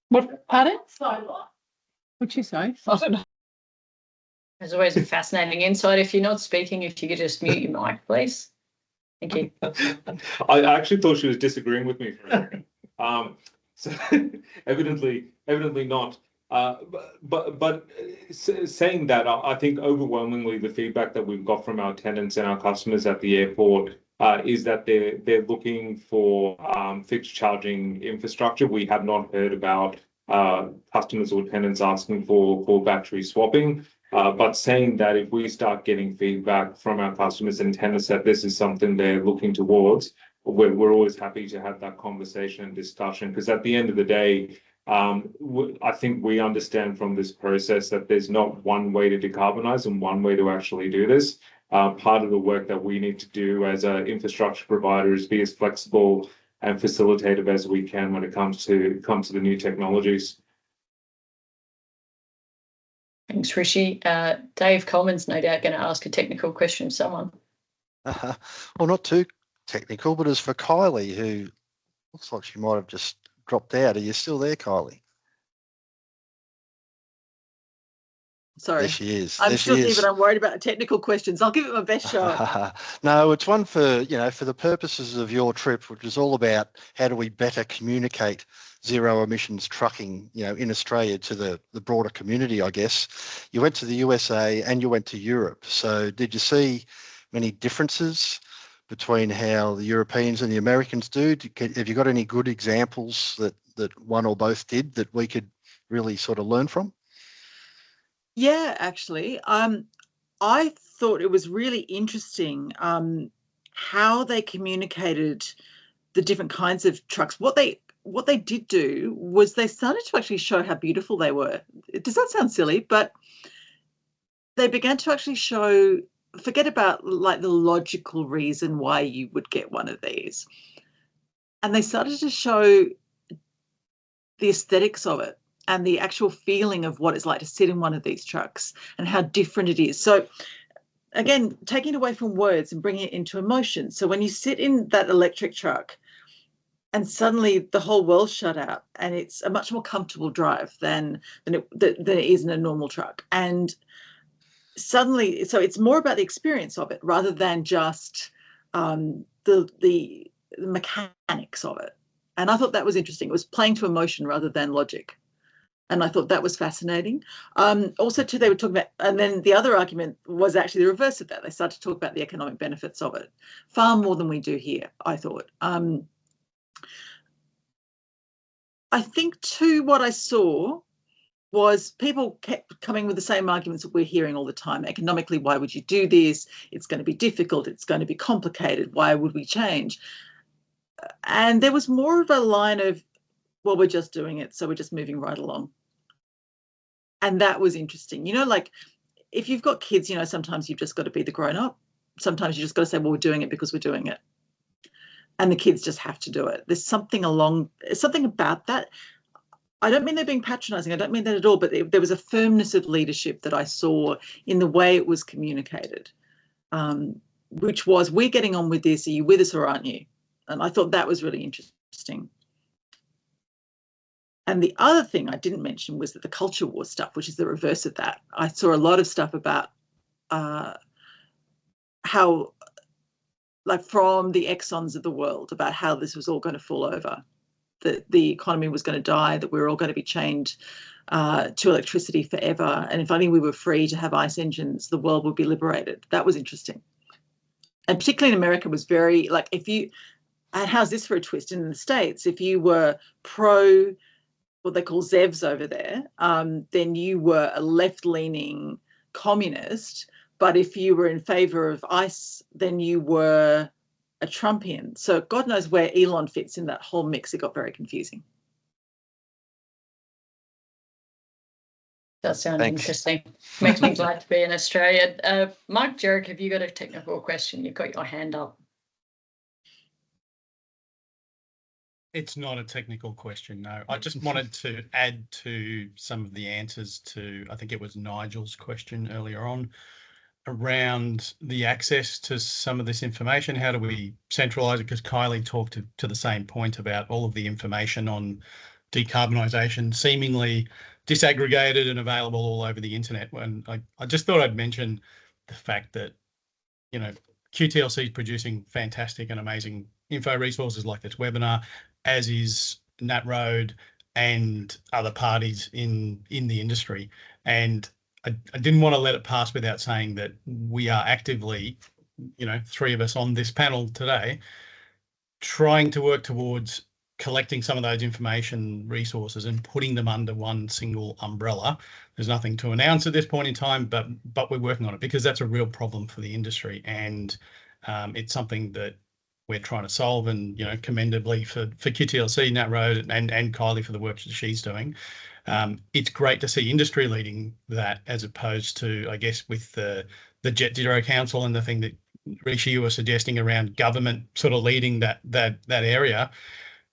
What? Pardon? What'd you say? I don't know. There's always a fascinating insight. If you're not speaking, if you could just mute your mic, please. Thank you. I actually thought she was disagreeing with me for a second. So evidently not. But saying that, I think overwhelmingly the feedback that we've got from our tenants and our customers at the airport is that they're looking for fixed charging infrastructure. We have not heard about customers or tenants asking for battery swapping. But saying that if we start getting feedback from our customers and tenants that this is something they're looking towards, we're always happy to have that conversation and discussion, because at the end of the day, I think we understand from this process that there's not one way to decarbonize and one way to actually do this. Part of the work that we need to do as an infrastructure provider is be as flexible and facilitative as we can when it comes to the new technologies. Thanks, Rishi. Dave Coleman's no doubt going to ask a technical question of someone. Well, not too technical, but as for Kylie, who looks like she might have just dropped out. Are you still there, Kylie? Sorry. There she is. I'm There still she here, is. but I'm worried about the technical questions. I'll give it my best shot. No, it's one for, for the purposes of your trip, which is all about how do we better communicate zero emissions trucking, in Australia to the broader community, I guess. You went to the USA and you went to Europe. So did you see many differences between how the Europeans and the Americans do? Have you got any good examples that one or both did that we could really sort of learn from? Yeah, actually, I thought it was really interesting how they communicated the different kinds of trucks. What they did do was they started to actually show how beautiful they were. Does that sound silly? But they began to actually show, forget about like the logical reason why you would get one of these. And they started to show the aesthetics of it and the actual feeling of what it's like to sit in one of these trucks and how different it is. So again, taking it away from words and bringing it into emotion. So when you sit in that electric truck and suddenly the whole world shut out, and it's a much more comfortable drive than it is in a normal truck. And suddenly, so it's more about the experience of it rather than just the mechanics of it. And I thought that was interesting. It was playing to emotion rather than logic. And I thought that was fascinating. Also, too, they were talking about, and then the other argument was actually the reverse of that. They started to talk about the economic benefits of it, far more than we do here, I thought. I think, too, what I saw was people kept coming with the same arguments that we're hearing all the time. Economically, why would you do this? It's going to be difficult. It's going to be complicated. Why would we change? And there was more of a line of, well, we're just doing it, so we're just moving right along. And that was interesting. Like if you've got kids, sometimes you've just got to be the grown-up. Sometimes you just got to say, well, we're doing it because we're doing it. And the kids just have to do it. There's something about that. I don't mean they're being patronizing. I don't mean that at all. But there was a firmness of leadership that I saw in the way it was communicated, which was, we're getting on with this. Are you with us or aren't you? And I thought that was really interesting. And the other thing I didn't mention was that the culture war stuff, which is the reverse of that. I saw a lot of stuff about how, like from the Exxons of the world, about how this was all going to fall over, that the economy was going to die, that we were all going to be chained to electricity forever. And if only we were free to have ICE engines, the world would be liberated. That was interesting. And particularly in America was very, like, and how's this for a twist? In the States, if you were pro what they call ZEVs over there, then you were a left-leaning communist. But if you were in favour of ICE, then you were a Trumpian. So God knows where Elon fits in that whole mix. It got very confusing. That sounds Thanks. interesting. Makes me glad to be in Australia. Mike Jarek, have you got a technical question? You've got your hand up. It's not a technical question, no. I just wanted to add to some of the answers to, I think it was Nigel's question earlier on, around the access to some of this information. How do we centralise it? Because Kylie talked to the same point about all of the information on decarbonisation seemingly disaggregated and available all over the internet. And I just thought I'd mention the fact that, QTLC is producing fantastic and amazing info resources like this webinar, as is NatRoad and other parties in the industry. And I didn't want to let it pass without saying that we are actively, three of us on this panel today, trying to work towards collecting some of those information resources and putting them under one single umbrella. There's nothing to announce at this point in time, but we're working on it because that's a real problem for the industry, and it's something that we're trying to solve. And commendably for QTLC, Nat Road, and Kylie for the work that she's doing. It's great to see industry leading that, as opposed to, I guess, with the Jet Zero Council and the thing that Rishi, you were suggesting around government sort of leading that area.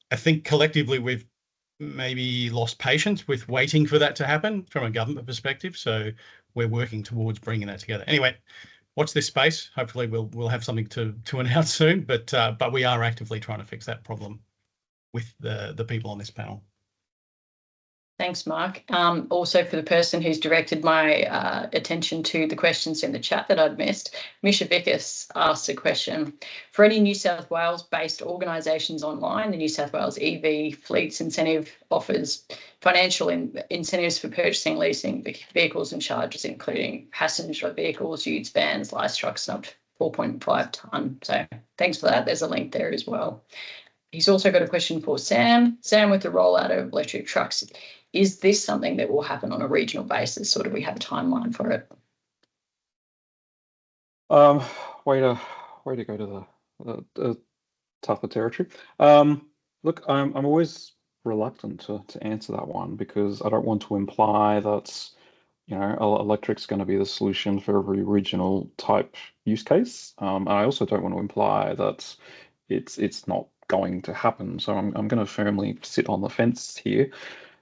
I think collectively we've maybe lost patience with waiting for that to happen from a government perspective. So we're working towards bringing that together. Anyway, watch this space. Hopefully we'll have something to announce soon. But we are actively trying to fix that problem with the people on this panel. Thanks, Mark. Also, for the person who's directed my attention to the questions in the chat that I'd missed, Misha Vickers asked a question. For any New South Wales-based organisations online, the New South Wales EV Fleets Incentive offers financial incentives for purchasing, leasing vehicles and charges, including passenger vehicles, utes, vans, light trucks, and up to 4.5 tonne. So thanks for that. There's a link there as well. He's also got a question for Sam. Sam, with the rollout of electric trucks, is this something that will happen on a regional basis, or do we have a timeline for it? Way to go to the tougher territory. Look, I'm always reluctant to answer that one, because I don't want to imply that electric's going to be the solution for every regional type use case. And I also don't want to imply that it's not going to happen. So I'm going to firmly sit on the fence here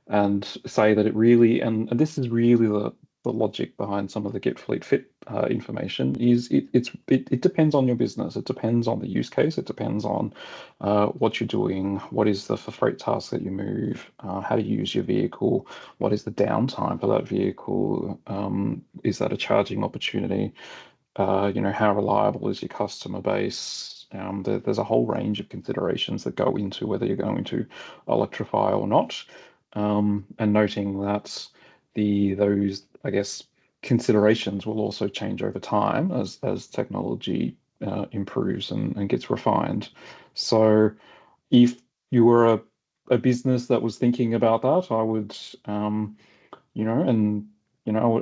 and say that it really, and this is really the logic behind some of the Get Fleet Fit information, is it depends on your business. It depends on the use case. It depends on what you're doing, what is the freight task that you move, how to use your vehicle, what is the downtime for that vehicle, is that a charging opportunity, how reliable is your customer base. There's a whole range of considerations that go into whether you're going to electrify or not. And noting that those, I guess, considerations will also change over time as technology improves and gets refined. So if you were a business that was thinking about that, I would, I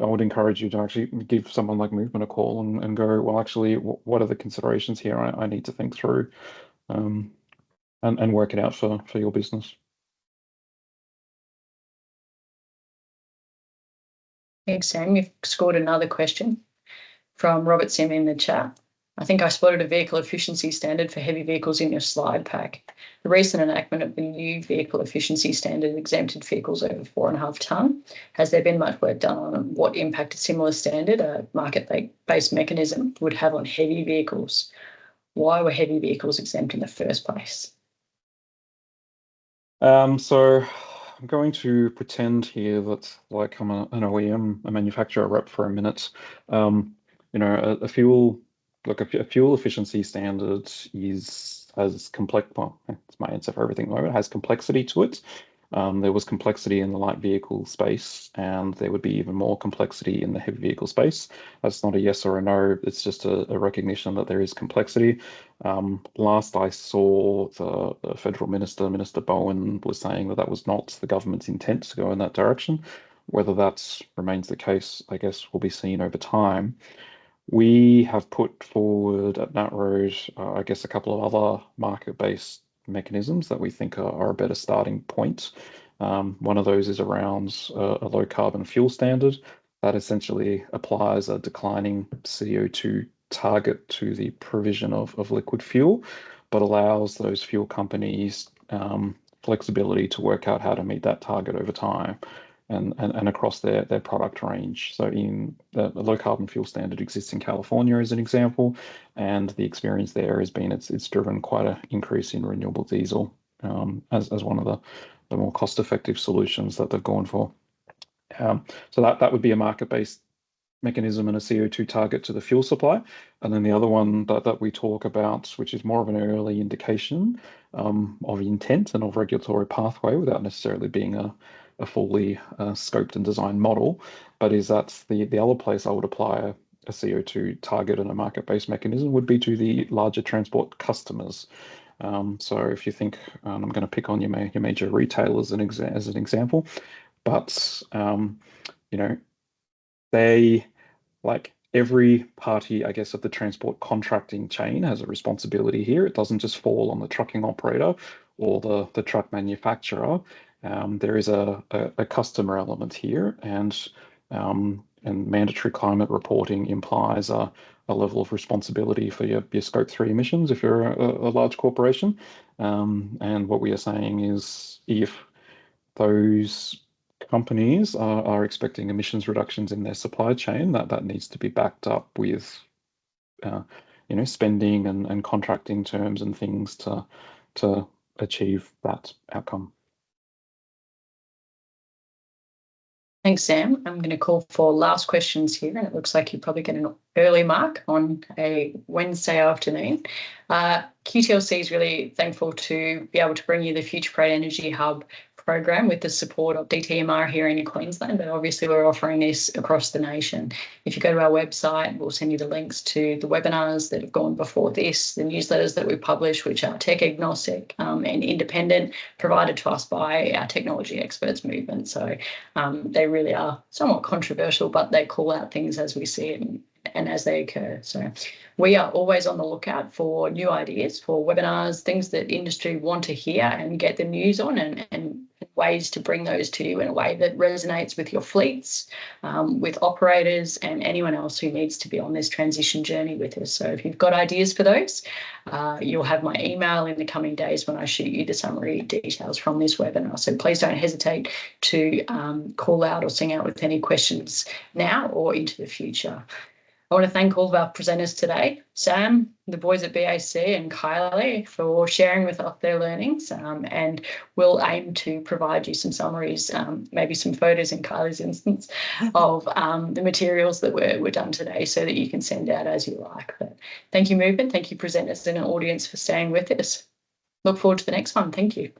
would encourage you to actually give someone like Movement a call and go, well, actually, what are the considerations here I need to think through, and work it out for your business. Thanks, Sam. You've scored another question from Robert Sim in the chat. I think I spotted a vehicle efficiency standard for heavy vehicles in your slide pack. The recent enactment of the new vehicle efficiency standard exempted vehicles over 4.5 tonne. Has there been much work done on what impact a similar standard, a market-based mechanism, would have on heavy vehicles? Why were heavy vehicles exempt in the first place? So I'm going to pretend here that, like, I'm an OEM, a manufacturer rep for a minute. A fuel efficiency standard has complex. Well, it's my answer for everything. It has complexity to it. There was complexity in the light vehicle space, and there would be even more complexity in the heavy vehicle space. That's not a yes or a no. It's just a recognition that there is complexity. Last I saw, the federal minister, Minister Bowen, was saying that was not the government's intent to go in that direction. Whether that remains the case, I guess, will be seen over time. We have put forward at Nat Road, I guess, a couple of other market-based mechanisms that we think are a better starting point. One of those is around a low carbon fuel standard that essentially applies a declining CO2 target to the provision of liquid fuel, but allows those fuel companies flexibility to work out how to meet that target over time and across their product range. So in the low carbon fuel standard exists in California as an example, and the experience there has been it's driven quite an increase in renewable diesel as one of the more cost-effective solutions that they've gone for. So that would be a market-based mechanism and a CO2 target to the fuel supply. And then the other one that we talk about, which is more of an early indication of intent and of regulatory pathway without necessarily being a fully scoped and designed model, but is that the other place I would apply a CO2 target and a market-based mechanism would be to the larger transport customers. So if you think, I'm going to pick on your major retailers as an example, but you know, they, like every party, I guess, of the transport contracting chain has a responsibility here. It doesn't just fall on the trucking operator or the truck manufacturer. There is a customer element here, and mandatory climate reporting implies a level of responsibility for your Scope 3 emissions if you're a large corporation. And what we are saying is, if those companies are expecting emissions reductions in their supply chain, that needs to be backed up with spending and contracting terms and things to achieve that outcome. Thanks, Sam. I'm going to call for last questions here, and it looks like you probably get an early mark on a Wednesday afternoon. QTLC is really thankful to be able to bring you the Future Pride Energy Hub program with the support of DTMR here in Queensland, but obviously we're offering this across the nation. If you go to our website, we'll send you the links to the webinars that have gone before this, the newsletters that we publish, which are tech agnostic and independent, provided to us by our technology experts movement. So they really are somewhat controversial, but they call out things as we see it and as they occur. So we are always on the lookout for new ideas, for webinars, things that industry want to hear and get the news on, and ways to bring those to you in a way that resonates with your fleets, with operators and anyone else who needs to be on this transition journey with us. So if you've got ideas for those, you'll have my email in the coming days when I shoot you the summary details from this webinar. So please don't hesitate to call out or sing out with any questions now or into the future. I want to thank all of our presenters today, Sam, the boys at BAC, and Kylie for sharing with us their learnings, and we'll aim to provide you some summaries, maybe some photos in Kylie's instance, of the materials that were done today so that you can send out as you like. But thank you, Movement. Thank you, presenters and an audience, for staying with us. Look forward to the next one. Thank you.